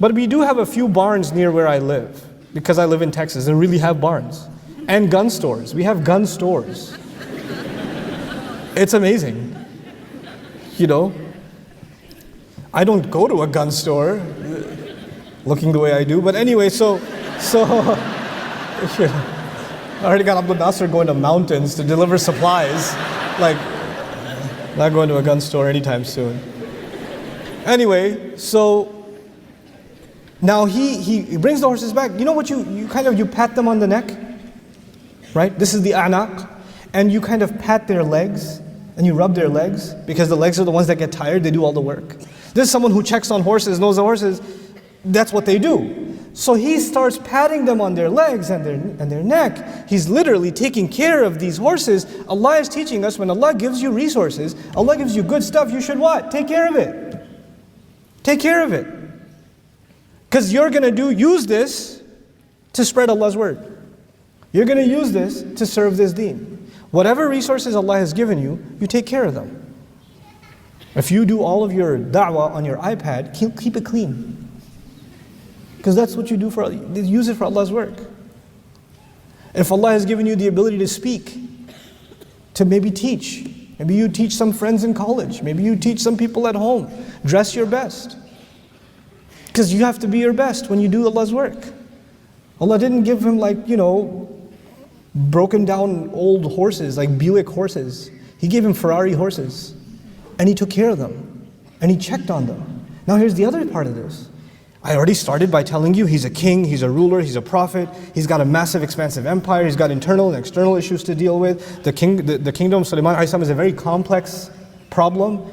But we do have a few barns near where I live, because I live in Texas and really have barns. And gun stores. We have gun stores. It's amazing. You know, I don't go to a gun store looking the way I do, but anyway, so I already got Abdul Nasser going to mountains to deliver supplies. Like, not going to a gun store anytime soon. Anyway, so now he brings the horses back. You know what, you pat them on the neck, right? This is the a'naq. And you kind of pat their legs, and you rub their legs, because the legs are the ones that get tired, they do all the work. This is someone who checks on horses, knows the horses, that's what they do. So he starts patting them on their legs and their neck. He's literally taking care of these horses. Allah is teaching us, when Allah gives you resources, Allah gives you good stuff, you should what? Take care of it. Take care of it. Because you're going to use this to spread Allah's word. You're going to use this to serve this deen. Whatever resources Allah has given you, you take care of them. If you do all of your da'wah on your iPad, keep it clean. Because that's what you do use it for Allah's work. If Allah has given you the ability to speak, to maybe teach, maybe you teach some friends in college, maybe you teach some people at home, dress your best. Because you have to be your best when you do Allah's work. Allah didn't give him broken down old horses, like Buick horses. He gave him Ferrari horses. And he took care of them. And he checked on them. Now here's the other part of this. I already started by telling you he's a king, he's a ruler, he's a prophet, he's got a massive expansive empire, he's got internal and external issues to deal with. The kingdom of Sulaiman is a very complex problem.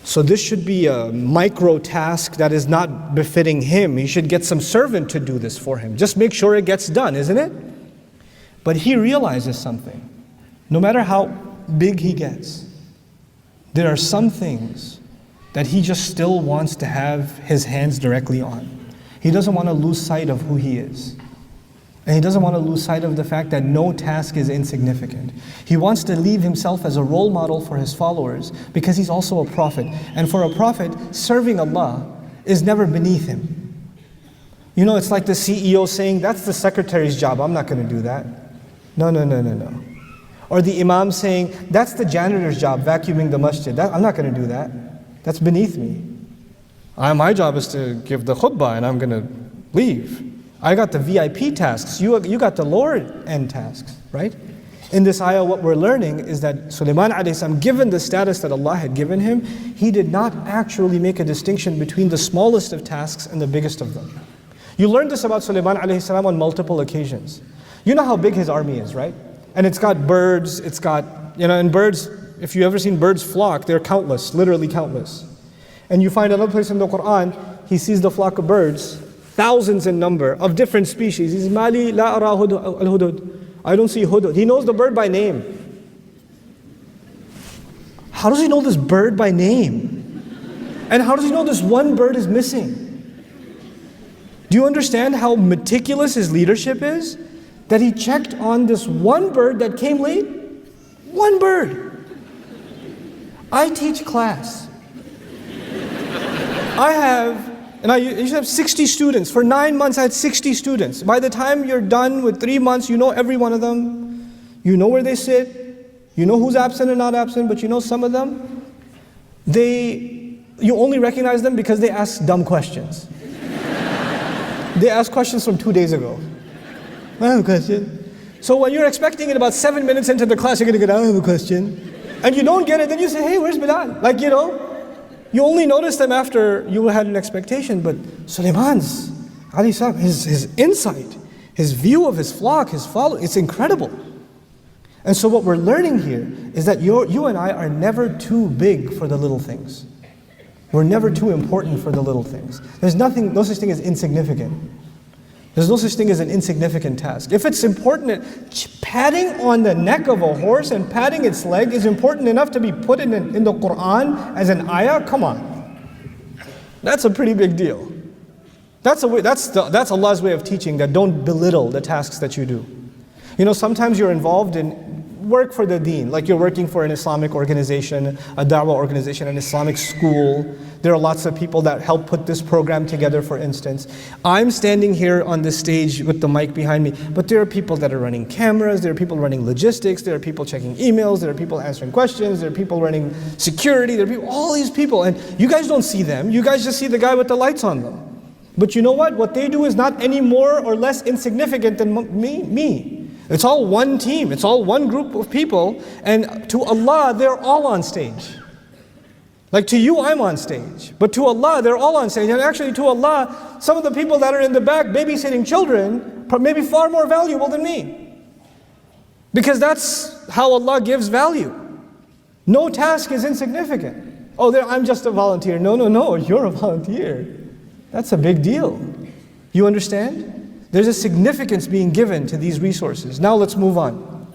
So this should be a micro task that is not befitting him. He should get some servant to do this for him. Just make sure it gets done, isn't it? But he realizes something. No matter how big he gets, there are some things that he just still wants to have his hands directly on. He doesn't want to lose sight of who he is. And he doesn't want to lose sight of the fact that no task is insignificant. He wants to leave himself as a role model for his followers, because he's also a prophet. And for a prophet, serving Allah is never beneath him. You know, it's like the CEO saying, that's the secretary's job, I'm not going to do that. No. Or the imam saying, that's the janitor's job, vacuuming the masjid. I'm not going to do that. That's beneath me. My job is to give the khutbah and I'm going to leave. I got the VIP tasks, you got the lower end tasks, right? In this ayah, what we're learning is that Sulaiman alayhi salam, given the status that Allah had given him, he did not actually make a distinction between the smallest of tasks and the biggest of them. You learned this about Sulaiman alayhi salam on multiple occasions. You know how big his army is, right? And it's got birds, it's got, and birds, if you've ever seen birds flock, they're countless, literally countless. And you find another place in the Qur'an, he sees the flock of birds, thousands in number, of different species. He says, Mali la ara al-hudud. I don't see hudud. He knows the bird by name. How does he know this bird by name? And how does he know this one bird is missing? Do you understand how meticulous his leadership is? That he checked on this one bird that came late? One bird. I teach class. I used to have 60 students. For 9 months I had 60 students. By the time you're done with 3 months, you know every one of them. You know where they sit. You know who's absent and not absent, but you know some of them, you only recognize them because they ask dumb questions. They ask questions from 2 days ago. I have a question. So when you're expecting it about 7 minutes into the class, you're going to get, I have a question. And you don't get it, then you say, hey, where's Bilal? Like, you only notice them after you had an expectation. But Sulaiman's, Ali Sahib, his insight, his view of his flock, his followers, it's incredible. And so what we're learning here is that you and I are never too big for the little things. We're never too important for the little things. There's no such thing as insignificant. There's no such thing as an insignificant task. If it's important, patting on the neck of a horse and patting its leg is important enough to be put in the Qur'an as an ayah, come on. That's a pretty big deal. That's Allah's way of teaching that don't belittle the tasks that you do. Sometimes you're involved in work for the deen, like you're working for an Islamic organization, a da'wah organization, an Islamic school. There are lots of people that help put this program together, for instance. I'm standing here on the stage with the mic behind me, but there are people that are running cameras, there are people running logistics, there are people checking emails, there are people answering questions, there are people running security, there are people, all these people, and you guys don't see them, you guys just see the guy with the lights on them. But you know what? What they do is not any more or less insignificant than me. It's all one team, it's all one group of people, and to Allah, they're all on stage. Like to you, I'm on stage, but to Allah, they're all on stage. And actually to Allah, some of the people that are in the back babysitting children are maybe far more valuable than me. Because that's how Allah gives value. No task is insignificant. Oh, I'm just a volunteer. No, you're a volunteer. That's a big deal. You understand? There's a significance being given to these resources. Now let's move on.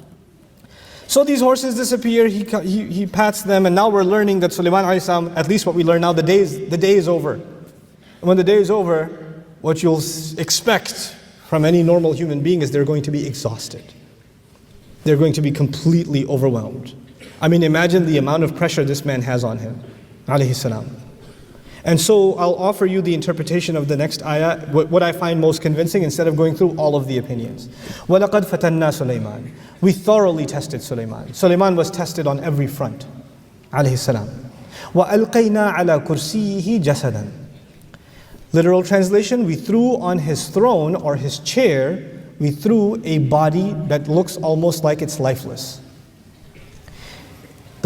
So these horses disappear, he pats them, and now we're learning that Sulaiman alayhi salam, at least what we learn now, the day is over. And when the day is over, what you'll expect from any normal human being is they're going to be exhausted. They're going to be completely overwhelmed. I mean, imagine the amount of pressure this man has on him, alayhi salam. And so I'll offer you the interpretation of the next ayah, what I find most convincing, instead of going through all of the opinions. وَلَقَدْ فَتَنَّا سُلَيْمَانَ. We thoroughly tested Sulaiman. Sulaiman was tested on every front, alayhi salam. وَأَلْقَيْنَا عَلَى كُرْسِيِّهِ جَسَدًا. Literal translation, we threw on his throne or his chair, we threw a body that looks almost like it's lifeless.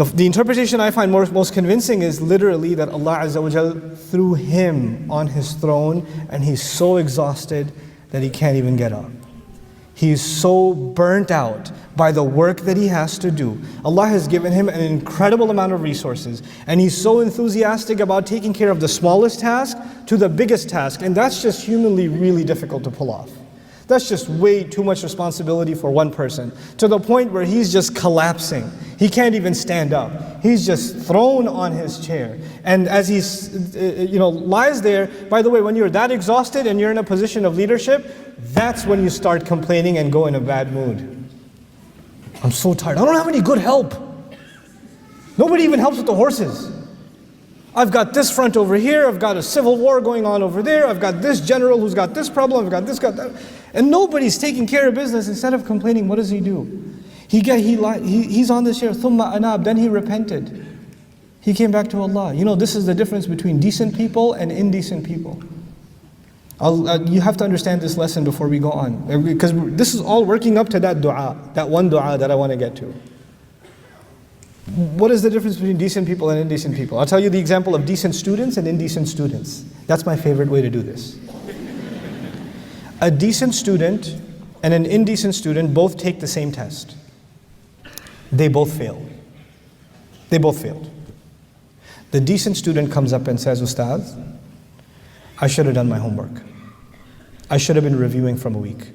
The interpretation I find most convincing is literally that Allah Azza wa Jal threw him on his throne and he's so exhausted that he can't even get up. He's so burnt out by the work that he has to do. Allah has given him an incredible amount of resources, and he's so enthusiastic about taking care of the smallest task to the biggest task, and that's just humanly really difficult to pull off. That's just way too much responsibility for one person, to the point where he's just collapsing. He can't even stand up. He's just thrown on his chair. And as he's, lies there, by the way, when you're that exhausted and you're in a position of leadership, that's when you start complaining and go in a bad mood. I'm so tired. I don't have any good help. Nobody even helps with the horses. I've got this front over here, I've got a civil war going on over there, I've got this general who's got this problem, I've got this, got that. And nobody's taking care of business. Instead of complaining, what does he do? He's on this chair, ثُمَّ أَنَابَ, then he repented. He came back to Allah. This is the difference between decent people and indecent people. You have to understand this lesson before we go on. Because this is all working up to that dua, that one dua that I want to get to. What is the difference between decent people and indecent people? I'll tell you the example of decent students and indecent students. That's my favorite way to do this. A decent student and an indecent student both take the same test. They both fail. They both failed. The decent student comes up and says, Ustaz, I should have done my homework. I should have been reviewing from a week.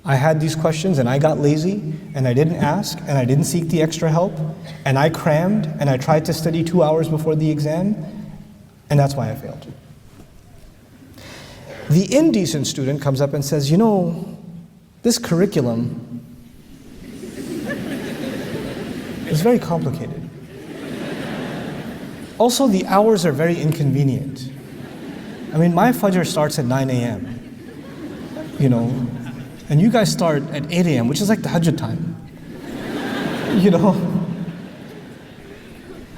I had these questions and I got lazy and I didn't ask and I didn't seek the extra help and I crammed and I tried to study 2 hours before the exam, and that's why I failed. The indecent student comes up and says, this curriculum is very complicated. Also, the hours are very inconvenient. I mean, my fajr starts at 9 a.m., and you guys start at 8 a.m., which is like the Hajj time.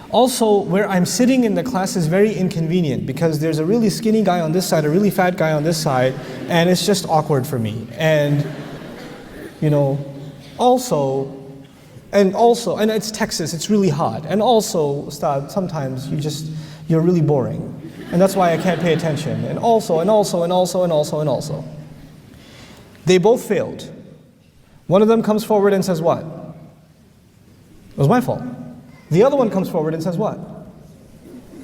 Also, where I'm sitting in the class is very inconvenient because there's a really skinny guy on this side, a really fat guy on this side, and it's just awkward for me. And, Also, and it's Texas, it's really hot. And also, Ustad, sometimes you're really boring. And that's why I can't pay attention. And also. They both failed. One of them comes forward and says what? It was my fault. The other one comes forward and says what?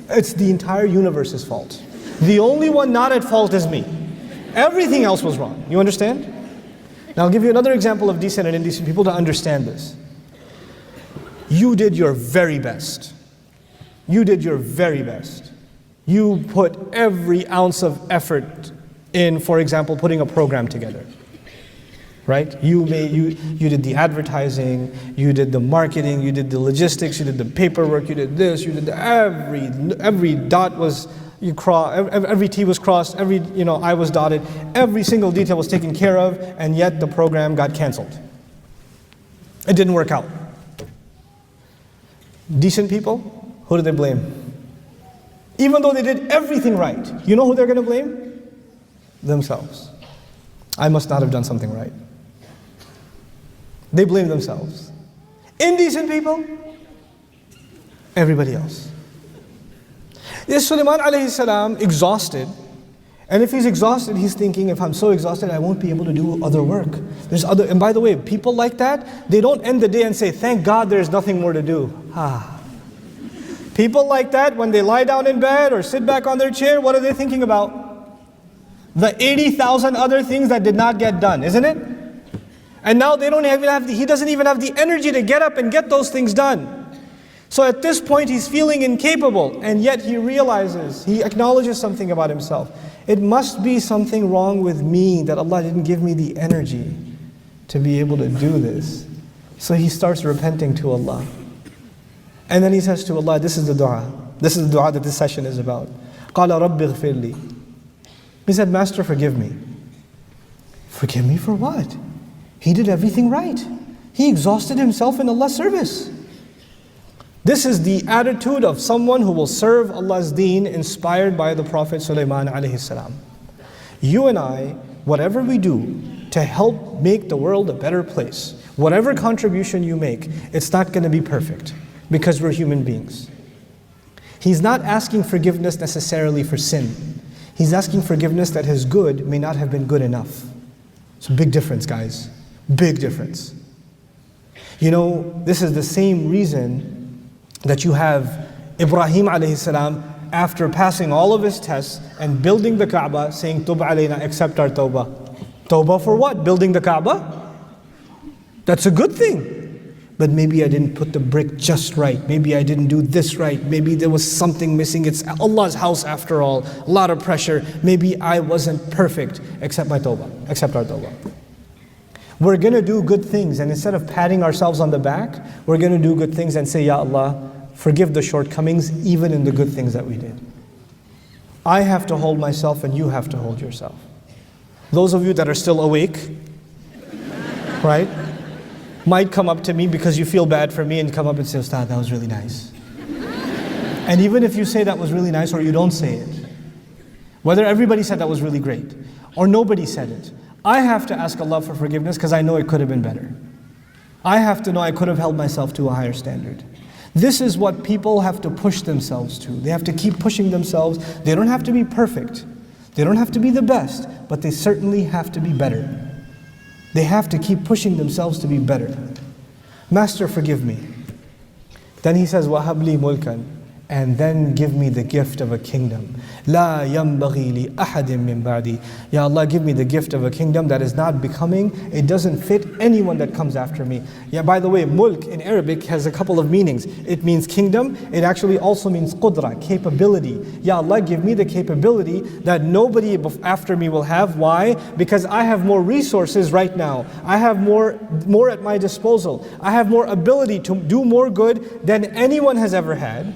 It's the entire universe's fault. The only one not at fault is me. Everything else was wrong. You understand? Now I'll give you another example of decent and indecent people to understand this. You did your very best. You did your very best. You put every ounce of effort in, for example, putting a program together. Right? You did the advertising, you did the marketing, you did the logistics, you did the paperwork, you did this, you did every dot was every T was crossed, every I was dotted, every single detail was taken care of, and yet the program got canceled. It didn't work out. Decent people, who do they blame? Even though they did everything right, you know who they're going to blame? Themselves. I must not have done something right. They blame themselves. Indecent people, everybody else. Is Sulaiman alayhi salam exhausted? And if he's exhausted, he's thinking, if I'm so exhausted, I won't be able to do other work. And by the way, people like that, they don't end the day and say, thank God there's nothing more to do. People like that, when they lie down in bed or sit back on their chair, what are they thinking about? The 80,000 other things that did not get done, isn't it? And now he doesn't even have the energy to get up and get those things done. So at this point he's feeling incapable, and yet he acknowledges something about himself. It must be something wrong with me that Allah didn't give me the energy to be able to do this. So he starts repenting to Allah. And then he says to Allah, this is the dua. This is the dua that this session is about. قَالَ رَبِّ اغْفِرْ لِي. He said, Master, forgive me. Forgive me for what? He did everything right. He exhausted himself in Allah's service. This is the attitude of someone who will serve Allah's deen, inspired by the Prophet Sulaiman alayhi salam. You and I, whatever we do to help make the world a better place, whatever contribution you make, it's not going to be perfect because we're human beings. He's not asking forgiveness necessarily for sin. He's asking forgiveness that his good may not have been good enough. It's a big difference, guys. Big difference. This is the same reason that you have Ibrahim alayhi salam, after passing all of his tests and building the Kaaba, saying, Tub alayna, accept our tawbah. Tawbah for what? Building the Kaaba? That's a good thing. But maybe I didn't put the brick just right. Maybe I didn't do this right. Maybe there was something missing. It's Allah's house after all. A lot of pressure. Maybe I wasn't perfect. Accept my tawbah. Accept our tawbah. We're going to do good things, and instead of patting ourselves on the back, we're going to do good things and say, Ya Allah, forgive the shortcomings even in the good things that we did. I have to hold myself and you have to hold yourself. Those of you that are still awake, right, might come up to me because you feel bad for me and come up and say, Ustad, that was really nice. And even if you say that was really nice or you don't say it, whether everybody said that was really great or nobody said it, I have to ask Allah for forgiveness because I know it could have been better. I have to know I could have held myself to a higher standard. This is what people have to push themselves to. They have to keep pushing themselves. They don't have to be perfect. They don't have to be the best, but they certainly have to be better. They have to keep pushing themselves to be better. Master, forgive me. Then he says, وَهَبْ لِي مُلْكًا, and then give me the gift of a kingdom. لَا يَنْبَغِي لِأَحَدٍ مِّن بَعْدِي. Ya Allah, give me the gift of a kingdom that is not becoming, it doesn't fit anyone that comes after me. Yeah, by the way, mulk in Arabic has a couple of meanings. It means kingdom, it actually also means qudra, capability. Ya Allah, give me the capability that nobody after me will have. Why? Because I have more resources right now. I have more at my disposal. I have more ability to do more good than anyone has ever had.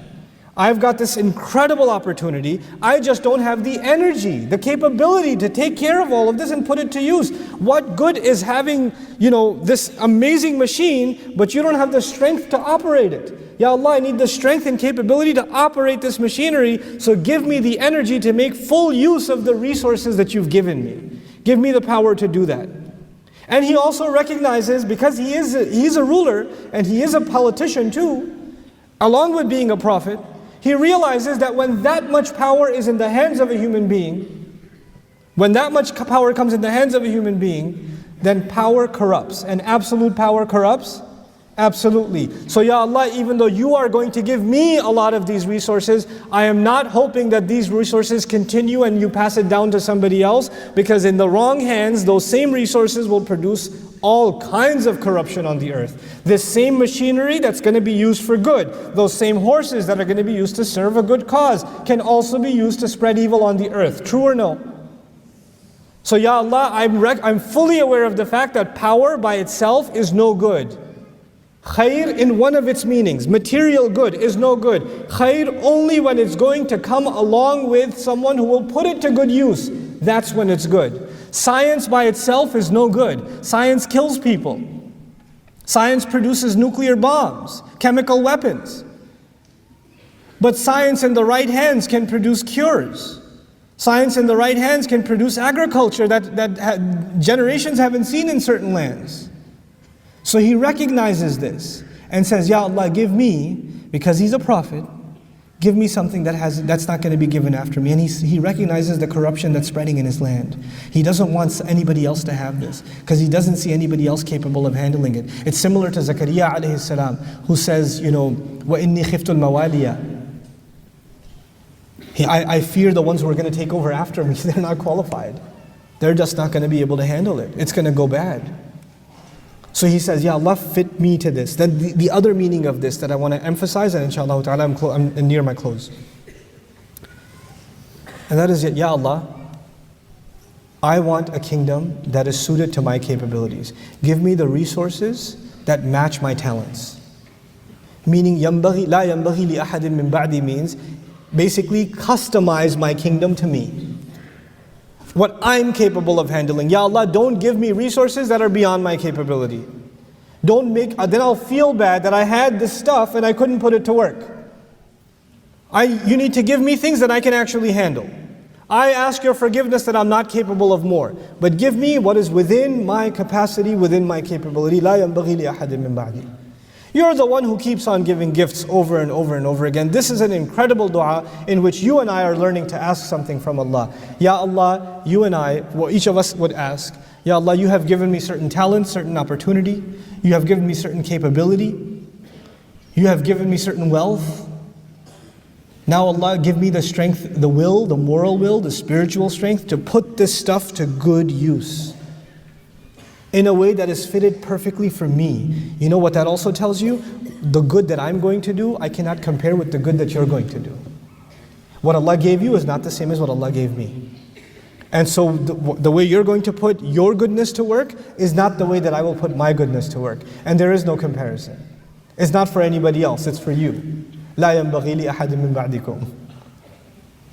I've got this incredible opportunity. I just don't have the energy, the capability to take care of all of this and put it to use. What good is having, this amazing machine, but you don't have the strength to operate it? Ya Allah, I need the strength and capability to operate this machinery, so give me the energy to make full use of the resources that you've given me. Give me the power to do that. And he also recognizes, because he's a ruler and he is a politician too, along with being a prophet, he realizes that when that much power is in the hands of a human being, when that much power comes in the hands of a human being, then power corrupts. And absolute power corrupts? Absolutely. So Ya Allah, even though you are going to give me a lot of these resources, I am not hoping that these resources continue and you pass it down to somebody else, because in the wrong hands, those same resources will produce all kinds of corruption on the earth. This same machinery that's going to be used for good, those same horses that are going to be used to serve a good cause, can also be used to spread evil on the earth. True or no? So Ya Allah, I'm fully aware of the fact that power by itself is no good. Khair in one of its meanings, material good, is no good. Khair only when it's going to come along with someone who will put it to good use. That's when it's good. Science by itself is no good. Science kills people. Science produces nuclear bombs, chemical weapons. But science in the right hands can produce cures. Science in the right hands can produce agriculture that generations haven't seen in certain lands. So he recognizes this and says, Ya Allah, give me, because he's a prophet, give me something that's not going to be given after me. And he recognizes the corruption that's spreading in his land. He doesn't want anybody else to have this, because he doesn't see anybody else capable of handling it. It's similar to Zakaria alayhi salam, who says, وَإِنِّي خِفْتُ الْمَوَالِيَ. I fear the ones who are going to take over after me. They're not qualified. They're just not going to be able to handle it. It's going to go bad. So he says, Ya Allah, fit me to this. Then the other meaning of this that I want to emphasize, and inshallah ta'ala I'm near my close. And that is, Ya Allah, I want a kingdom that is suited to my capabilities. Give me the resources that match my talents. Meaning, يَنْبَغِي لَا يَنْبَغِي لِأَحَدٍ مِّن بَعْدِي means, basically customize my kingdom to me. What I'm capable of handling. Ya Allah, don't give me resources that are beyond my capability. Then I'll feel bad that I had this stuff and I couldn't put it to work. You need to give me things that I can actually handle. I ask your forgiveness that I'm not capable of more. But give me what is within my capacity, within my capability. لَا يَنْبَغِي لِأَحَدٍ مِّن بَعْدِي. You're the one who keeps on giving gifts over and over and over again. This is an incredible dua in which you and I are learning to ask something from Allah. Ya Allah, you and I, each of us would ask, Ya Allah, you have given me certain talent, certain opportunity. You have given me certain capability. You have given me certain wealth. Now Allah, give me the strength, the will, the moral will, the spiritual strength to put this stuff to good use, in a way that is fitted perfectly for me. You know what that also tells you? The good that I'm going to do, I cannot compare with the good that you're going to do. What Allah gave you is not the same as what Allah gave me. And so the way you're going to put your goodness to work is not the way that I will put my goodness to work. And there is no comparison. It's not for anybody else, it's for you. لا ينبغي لأحد من بعدكم.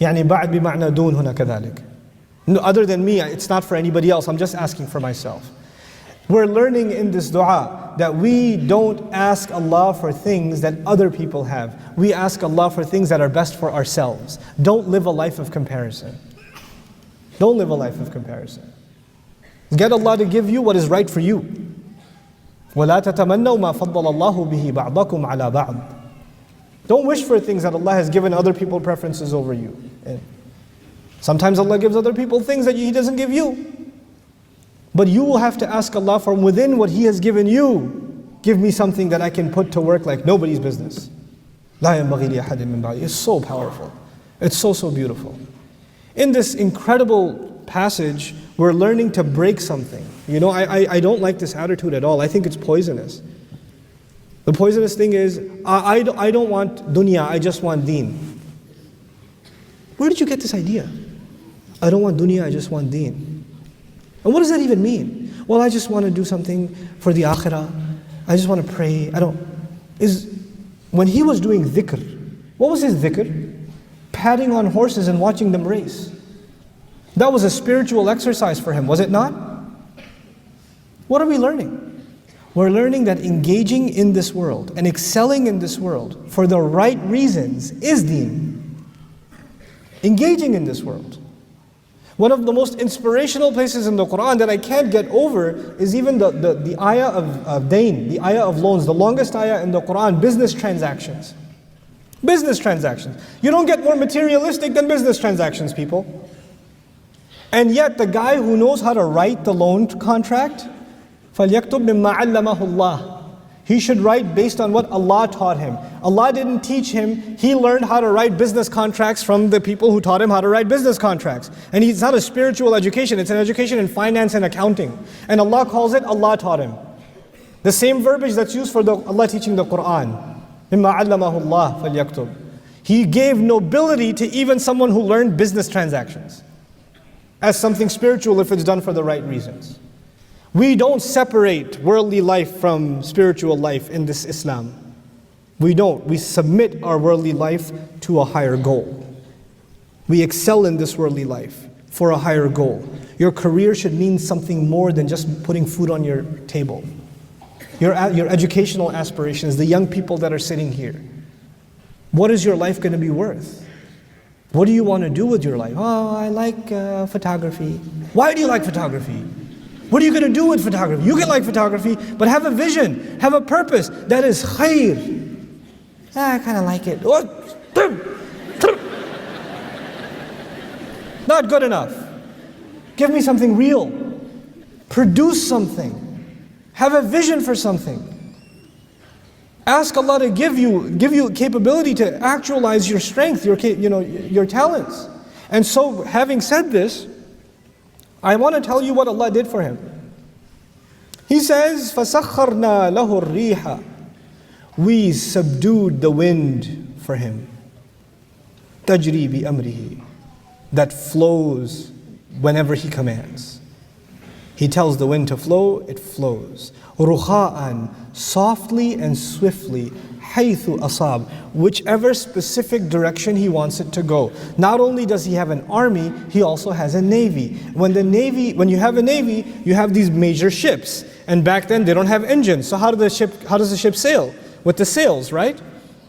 يعني بعد بمعنى دون هنا كذلك. No, other than me, it's not for anybody else. I'm just asking for myself. We're learning in this dua that we don't ask Allah for things that other people have. We ask Allah for things that are best for ourselves. Don't live a life of comparison. Don't live a life of comparison. Get Allah to give you what is right for you. وَلَا تَتَمَنَّوْا مَا فَضَّلَ اللَّهُ بِهِ بَعْضَكُمْ عَلَى بَعْضٍ. Don't wish for things that Allah has given other people preferences over you. Sometimes Allah gives other people things that He doesn't give you. But you will have to ask Allah from within what He has given you. Give me something that I can put to work like nobody's business. لا ينبغي لأحد من بعدي. It's so powerful. It's so beautiful. In this incredible passage, we're learning to break something. I don't like this attitude at all. I think it's poisonous. The poisonous thing is, I don't want dunya, I just want deen. Where did you get this idea? I don't want dunya, I just want deen. And what does that even mean? Well, I just want to do something for the akhirah. I just want to pray. When he was doing dhikr, what was his dhikr? Patting on horses and watching them race. That was a spiritual exercise for him, was it not? What are we learning? We're learning that engaging in this world and excelling in this world for the right reasons is deen. Engaging in this world. One of the most inspirational places in the Qur'an that I can't get over is even the ayah of dain, the ayah of loans, the longest ayah in the Qur'an, business transactions. Business transactions. You don't get more materialistic than business transactions, people. And yet the guy who knows how to write the loan contract, فَلْيَكْتُبْ مِمَّا عَلَّمَهُ اللَّهُ. He should write based on what Allah taught him. Allah didn't teach him. He learned how to write business contracts from the people who taught him how to write business contracts. And it's not a spiritual education, it's an education in finance and accounting. And Allah calls it, Allah taught him. The same verbiage that's used for Allah teaching the Qur'an. مِمَّا عَلَّمَهُ اللَّهُ فَلْيَكْتُبْ. He gave nobility to even someone who learned business transactions as something spiritual if it's done for the right reasons. We don't separate worldly life from spiritual life in this Islam. We don't. We submit our worldly life to a higher goal. We excel in this worldly life for a higher goal. Your career should mean something more than just putting food on your table. Your educational aspirations, the young people that are sitting here. What is your life going to be worth? What do you want to do with your life? Oh, I like photography. Why do you like photography? What are you going to do with photography? You can like photography, but have a vision, have a purpose. That is khair. I kind of like it. Not good enough. Give me something real. Produce something. Have a vision for something. Ask Allah to give you capability to actualize your strength, your talents. And so, having said this, I want to tell you what Allah did for him. He says, فَسَخَّرْنَا لَهُ الرِّيحَ. We subdued the wind for him. تَجْرِي بِأَمْرِهِ. That flows whenever he commands. He tells the wind to flow, it flows. رُخَاءً. Softly and swiftly. حَيْثُ أَصَابَ. Whichever specific direction he wants it to go. Not only does he have an army, he also has a navy. When you have a navy, you have these major ships. And back then they don't have engines. So how does the ship sail? With the sails, right?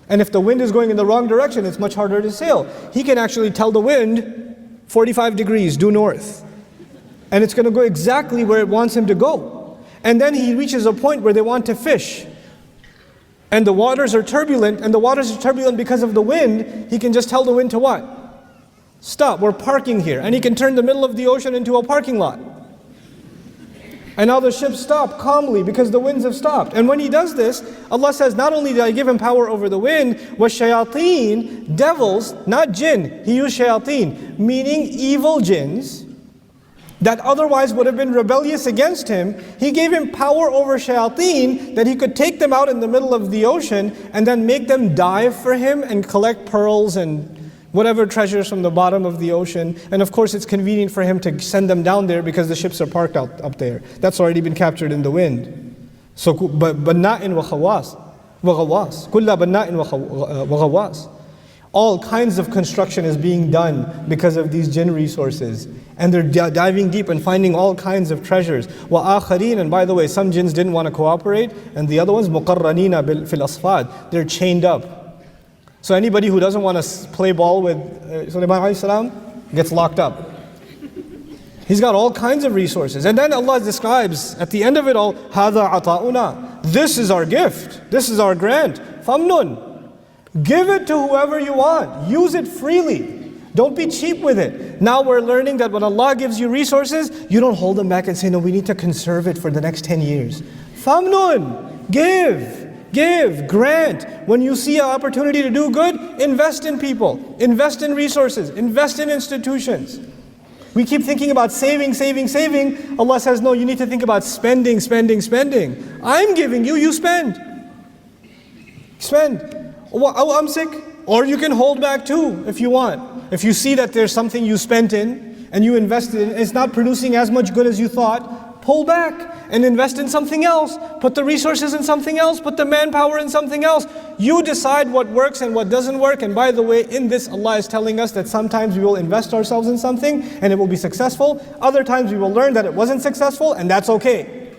And if the wind is going in the wrong direction, it's much harder to sail. He can actually tell the wind, 45 degrees, due north. And it's going to go exactly where it wants him to go. And then he reaches a point where they want to fish. And the waters are turbulent, because of the wind. He can just tell the wind to what? Stop, we're parking here. And he can turn the middle of the ocean into a parking lot. And now the ships stop calmly because the winds have stopped. And when he does this, Allah says, not only did I give him power over the wind, وَالشَّيَاطِينَ, devils, not jinn, he used shayateen, meaning evil jinns, that otherwise would have been rebellious against him. He gave him power over shayateen, that he could take them out in the middle of the ocean and then make them dive for him and collect pearls and whatever treasures from the bottom of the ocean. And of course it's convenient for him to send them down there because the ships are parked up there. That's already been captured in the wind. So, بَنَّاءٍ وَغَوَّاسٍ كُلَّ بَنَّاءٍ وَغَوَّاسٍ. All kinds of construction is being done because of these jinn resources. And they're diving deep and finding all kinds of treasures. وَآخَرِينَ, and by the way, some jinns didn't want to cooperate, and the other ones, مُقَرَّنِينَ فِي الْأَصْفَادِ, they're chained up. So anybody who doesn't want to play ball with Sulaiman alayhi salam gets locked up. He's got all kinds of resources. And then Allah describes, at the end of it all, هَذَا عَطَاؤُنَا. This is our gift. This is our grant. فَمْنُن. Give it to whoever you want. Use it freely. Don't be cheap with it. Now we're learning that when Allah gives you resources, you don't hold them back and say, no, we need to conserve it for the next 10 years. Famnun. Give, grant. When you see an opportunity to do good, invest in people. Invest in resources. Invest in institutions. We keep thinking about saving. Allah says, no, you need to think about spending. I'm giving you, you spend. Spend. Oh, I'm sick. Or you can hold back too, if you want. If you see that there's something you spent in, and you invested in, it's not producing as much good as you thought, pull back and invest in something else. Put the resources in something else, put the manpower in something else. You decide what works and what doesn't work. And by the way, in this Allah is telling us that sometimes we will invest ourselves in something and it will be successful. Other times we will learn that it wasn't successful, and that's okay.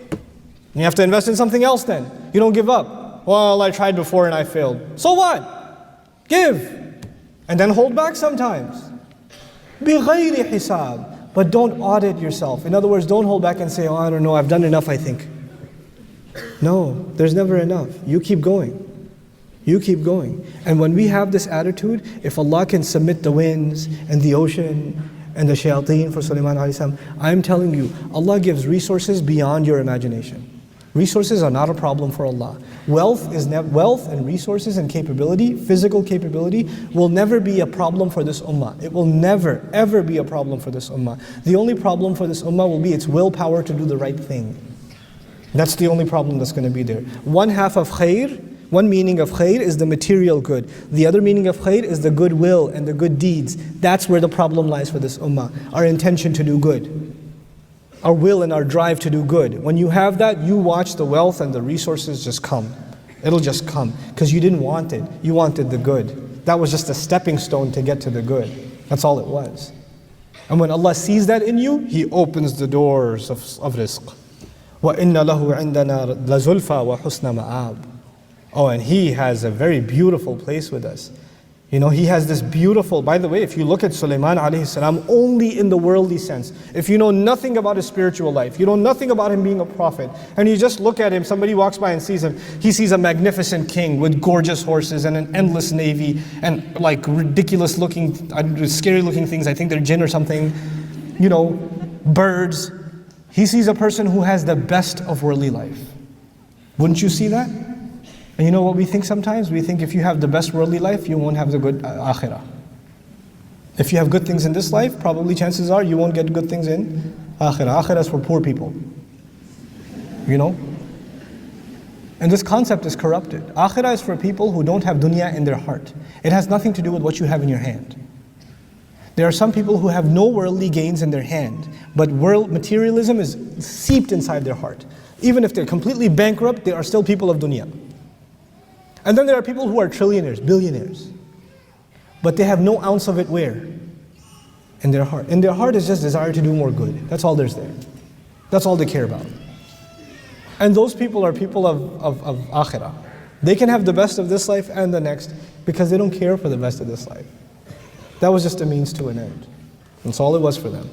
You have to invest in something else then. You don't give up. Well, I tried before and I failed. So what? Give. And then hold back sometimes. بِغَيْرِ حِسَابٍ. But don't audit yourself. In other words, don't hold back and say, oh, I don't know, I've done enough, I think. No, there's never enough. You keep going. You keep going. And when we have this attitude, if Allah can submit the winds and the ocean and the shayateen for Sulaiman alayhi salam, I'm telling you, Allah gives resources beyond your imagination. Resources are not a problem for Allah. Wealth and resources and capability, physical capability, will never be a problem for this ummah. It will never, ever be a problem for this ummah. The only problem for this ummah will be its willpower to do the right thing. That's the only problem that's going to be there. One half of khair, one meaning of khair is the material good. The other meaning of khair is the goodwill and the good deeds. That's where the problem lies for this ummah. Our intention to do good. Our will and our drive to do good. When you have that, you watch the wealth and the resources just come. It'll just come. Because you didn't want it. You wanted the good. That was just a stepping stone to get to the good. That's all it was. And when Allah sees that in you, He opens the doors of rizq. وَإِنَّ لَهُ عِنْدَنَا لَزُلْفَى وَحُسْنَ مَآبٍ. Oh, and He has a very beautiful place with us. You know, He has this beautiful, by the way, if you look at Sulaiman alayhi salam only in the worldly sense, if you know nothing about his spiritual life, you know nothing about him being a prophet, and you just look at him, somebody walks by and sees him, he sees a magnificent king with gorgeous horses and an endless navy and like ridiculous looking, scary looking things, I think they're jinn or something, you know, birds. He sees a person who has the best of worldly life. Wouldn't you see that? And you know what we think sometimes? We think if you have the best worldly life, you won't have the good akhirah. If you have good things in this life, probably chances are you won't get good things in akhirah. Akhirah is for poor people. You know? And this concept is corrupted. Akhirah is for people who don't have dunya in their heart. It has nothing to do with what you have in your hand. There are some people who have no worldly gains in their hand, but materialism is seeped inside their heart. Even if they're completely bankrupt, they are still people of dunya. And then there are people who are trillionaires, billionaires. But they have no ounce of it where? In their heart. In their heart is just desire to do more good. That's all there's there. That's all they care about. And those people are people of akhirah. They can have the best of this life and the next because they don't care for the best of this life. That was just a means to an end. That's all it was for them.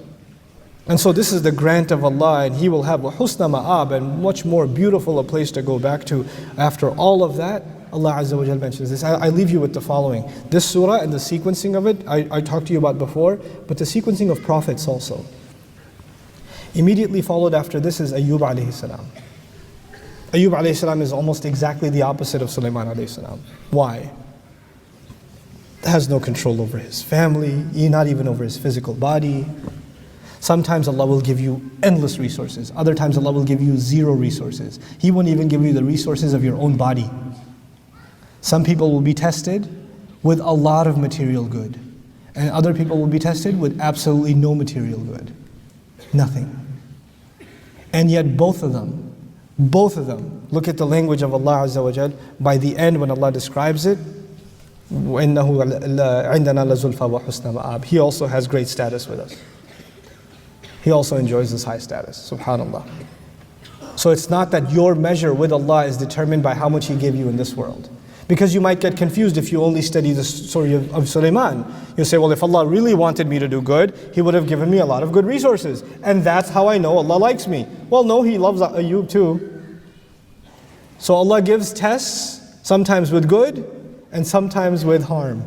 And so this is the grant of Allah, and He will have a husna ma'ab, and much more beautiful a place to go back to after all of that. Allah Azza wa Jal mentions this. I leave you with the following. This surah and the sequencing of it, I talked to you about before, but the sequencing of prophets also. Immediately followed after this is Ayyub alayhi salam. Ayyub alayhi salam is almost exactly the opposite of Sulaiman alayhi salam. Why? Has no control over his family, not even over his physical body. Sometimes Allah will give you endless resources. Other times Allah will give you zero resources. He won't even give you the resources of your own body. Some people will be tested with a lot of material good. And other people will be tested with absolutely no material good. Nothing. And yet both of them, look at the language of Allah Azza wa Jal. By the end when Allah describes it, وَإِنَّهُ عِنْدَنَا لَزُلْفَى وَحُسْنَ مَآبٍ. He also has great status with us. He also enjoys this high status, subhanAllah. So it's not that your measure with Allah is determined by how much He gave you in this world. Because you might get confused if you only study the story of Sulaiman. You'll say, well, if Allah really wanted me to do good, He would have given me a lot of good resources. And that's how I know Allah likes me. Well, no, He loves Ayyub too. So Allah gives tests, sometimes with good, and sometimes with harm.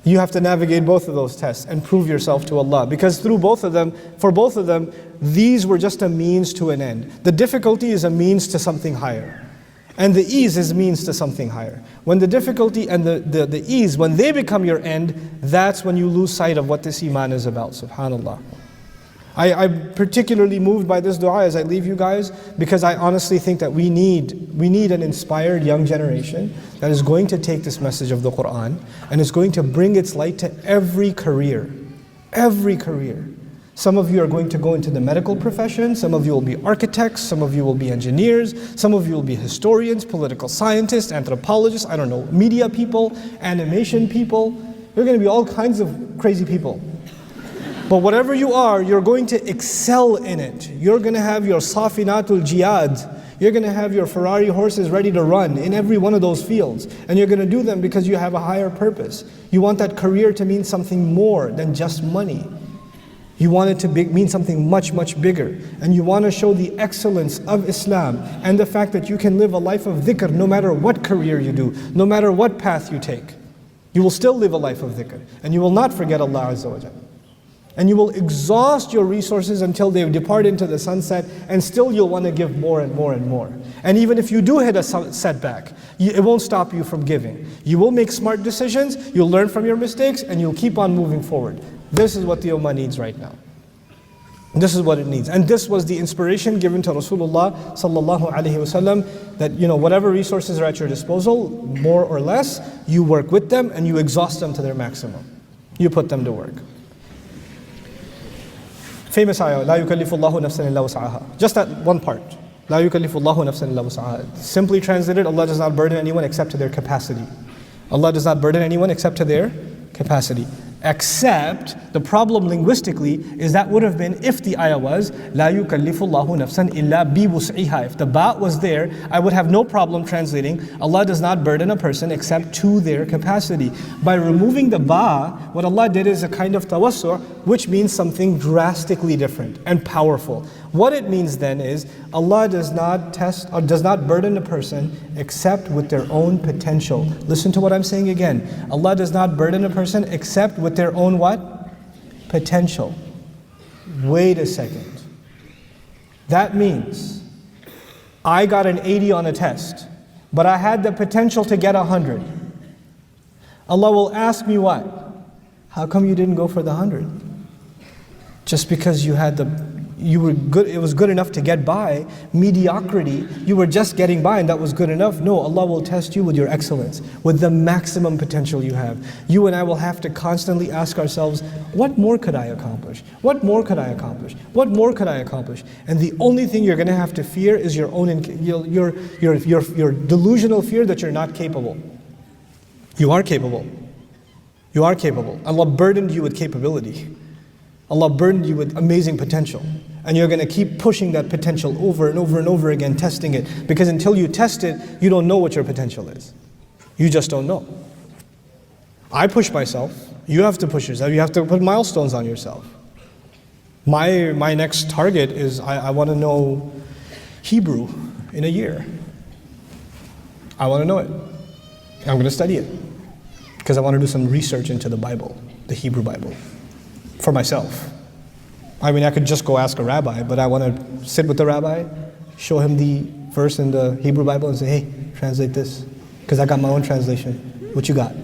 You have to navigate both of those tests and prove yourself to Allah. Because through both of them, for both of them, these were just a means to an end. The difficulty is a means to something higher. And the ease is means to something higher. When the difficulty and the ease, when they become your end, that's when you lose sight of what this iman is about, subhanAllah. I'm particularly moved by this dua as I leave you guys, because I honestly think that we need an inspired young generation that is going to take this message of the Qur'an and is going to bring its light to every career. Every career. Some of you are going to go into the medical profession, some of you will be architects, some of you will be engineers, some of you will be historians, political scientists, anthropologists, I don't know, media people, animation people. You're going to be all kinds of crazy people. But whatever you are, you're going to excel in it. You're going to have your safinatul jihad. You're going to have your Ferrari horses ready to run in every one of those fields. And you're going to do them because you have a higher purpose. You want that career to mean something more than just money. You want it to mean something much, much bigger. And you want to show the excellence of Islam and the fact that you can live a life of dhikr no matter what career you do, no matter what path you take. You will still live a life of dhikr. And you will not forget Allah Azza wa Jalla. And you will exhaust your resources until they depart into the sunset, and still you'll want to give more and more and more. And even if you do hit a setback, it won't stop you from giving. You will make smart decisions, you'll learn from your mistakes, and you'll keep on moving forward. This is what the Ummah needs right now. This is what it needs. And this was the inspiration given to Rasulullah sallallahu alaihi wasallam, that whatever resources are at your disposal, more or less, you work with them and you exhaust them to their maximum. You put them to work. Famous ayah, لا يكلف الله نفسا إلا وسعها. Just that one part. لا يكلف الله نفسا إلا وسعها. Simply translated, Allah does not burden anyone except to their capacity. Allah does not burden anyone except to their capacity. Except, the problem linguistically is that would have been if the ayah was لا يكلف الله نفسا إلا بوسعها. If the ba was there, I would have no problem translating Allah does not burden a person except to their capacity. By removing the ba, what Allah did is a kind of tawassu', which means something drastically different and powerful. What it means then is Allah does not test or does not burden a person except with their own potential. Listen to what I'm saying again. Allah does not burden a person except with their own what? Potential. Wait a second. That means I got an 80 on a test, but I had the potential to get 100. Allah will ask me what? How come you didn't go for the 100? Just because you were good, it was good enough to get by. Mediocrity, you were just getting by and that was good enough. No, Allah will test you with your excellence, with the maximum potential you have. You and I will have to constantly ask ourselves, what more could I accomplish? What more could I accomplish? What more could I accomplish? And the only thing you're going to have to fear is your own, your delusional fear that you're not capable. You are capable. You are capable. Allah burdened you with capability. Allah burdened you with amazing potential. And you're going to keep pushing that potential over and over and over again, testing it. Because until you test it, you don't know what your potential is. You just don't know. I push myself. You have to push yourself. You have to put milestones on yourself. My next target is I want to know Hebrew in a year. I want to know it. I'm going to study it. Because I want to do some research into the Bible, the Hebrew Bible. For myself. I mean, I could just go ask a rabbi, but I want to sit with the rabbi, show him the verse in the Hebrew Bible and say, hey, translate this. Because I got my own translation. What you got?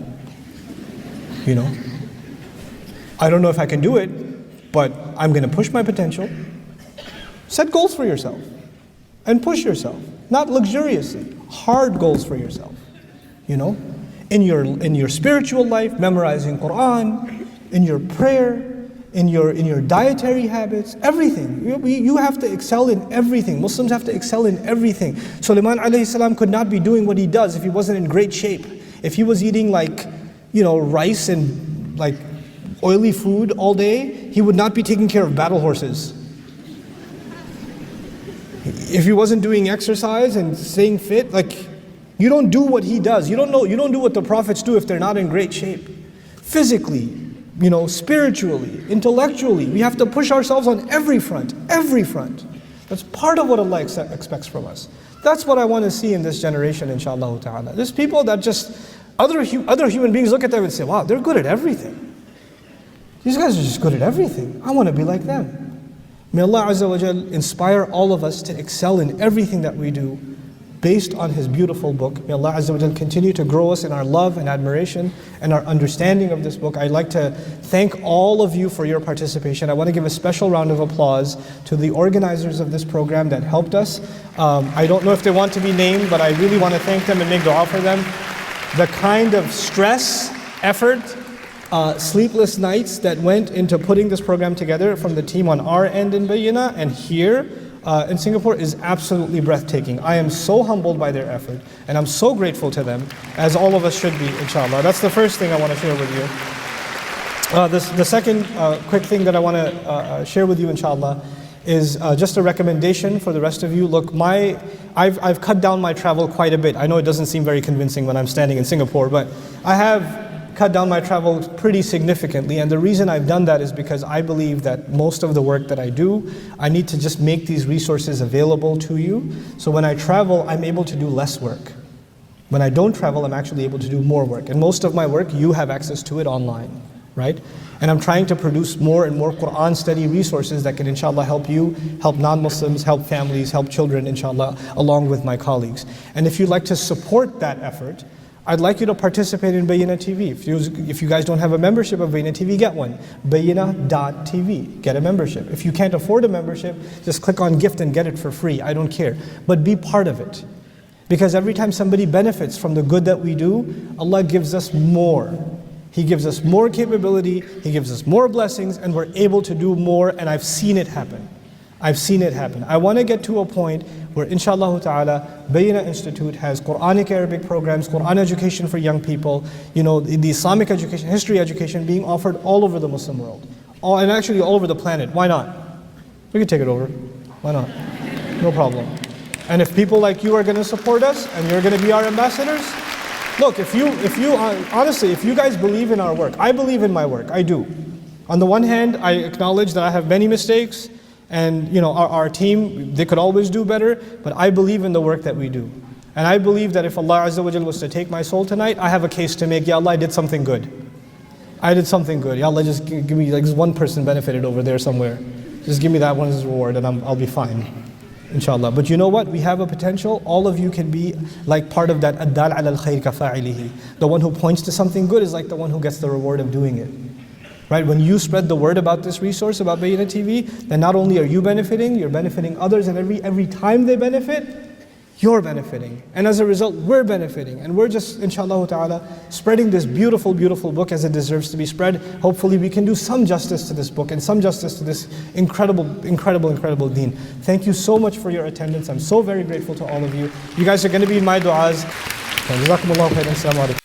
I don't know if I can do it, but I'm going to push my potential. Set goals for yourself. And push yourself. Not luxuriously. Hard goals for yourself. In your spiritual life, memorizing Qur'an, in your prayer, in your dietary habits, everything. You have to excel in everything. Muslims have to excel in everything. Sulaiman alayhi salam could not be doing what he does if he wasn't in great shape. If he was eating rice and oily food all day, he would not be taking care of battle horses. If he wasn't doing exercise and staying fit, you don't do what he does. You don't do what the prophets do if they're not in great shape. Physically, spiritually, intellectually, we have to push ourselves on every front, every front. That's part of what Allah expects from us. That's what I want to see in this generation, inshallah ta'ala. There's people that just, other human beings look at them and say, wow, they're good at everything. These guys are just good at everything. I want to be like them. May Allah Azza wa Jal inspire all of us to excel in everything that we do, based on His beautiful book. May Allah Azza wa Jal continue to grow us in our love and admiration and our understanding of this book. I'd like to thank all of you for your participation. I want to give a special round of applause to the organizers of this program that helped us. I don't know if they want to be named, but I really want to thank them and make dua for them. The kind of stress, effort, sleepless nights that went into putting this program together from the team on our end in Bayyina and here in Singapore is absolutely breathtaking. I am so humbled by their effort and I'm so grateful to them, as all of us should be, inshallah. That's the first thing I want to share with you. The second quick thing that I want to share with you, inshallah, is just a recommendation for the rest of you. Look, I've cut down my travel quite a bit. I know it doesn't seem very convincing when I'm standing in Singapore, but I have cut down my travel pretty significantly. And the reason I've done that is because I believe that most of the work that I do, I need to just make these resources available to you. So when I travel, I'm able to do less work. When I don't travel, I'm actually able to do more work. And most of my work, you have access to it online, right? And I'm trying to produce more and more Qur'an study resources that can inshallah help you, help non-Muslims, help families, help children inshallah, along with my colleagues. And if you'd like to support that effort, I'd like you to participate in Bayyinah TV. If you guys don't have a membership of Bayyinah TV, get one. Bayyinah.tv, get a membership. If you can't afford a membership, just click on gift and get it for free, I don't care. But be part of it. Because every time somebody benefits from the good that we do, Allah gives us more. He gives us more capability, He gives us more blessings, and we're able to do more, and I've seen it happen. I've seen it happen. I want to get to a point where inshallah ta'ala, Bayyinah Institute has Qur'anic Arabic programs, Qur'an education for young people, the Islamic education, history education being offered all over the Muslim world. And actually all over the planet. Why not? We can take it over. Why not? No problem. And if people like you are going to support us, and you're going to be our ambassadors, look, honestly, if you guys believe in our work, I believe in my work, I do. On the one hand, I acknowledge that I have many mistakes, and our team, they could always do better, but I believe in the work that we do. And I believe that if Allah Azza wa Jal was to take my soul tonight, I have a case to make. Ya Allah, I did something good. I did something good. Ya Allah, just give me, like, one person benefited over there somewhere. Just give me that one's reward and I'll be fine. Inshallah. But you know what? We have a potential. All of you can be like part of that ad-dal ala al-khayr kafa'ilihi. The one who points to something good is like the one who gets the reward of doing it. Right? When you spread the word about this resource, about Bayyinah TV, then not only are you benefiting, you're benefiting others, and every time they benefit, you're benefiting. And as a result, we're benefiting. And we're just, inshallah ta'ala, spreading this beautiful, beautiful book as it deserves to be spread. Hopefully we can do some justice to this book and some justice to this incredible, incredible, incredible deen. Thank you so much for your attendance. I'm so very grateful to all of you. You guys are going to be in my du'as. Jazakumullahu khairan. Assalamu alaikum.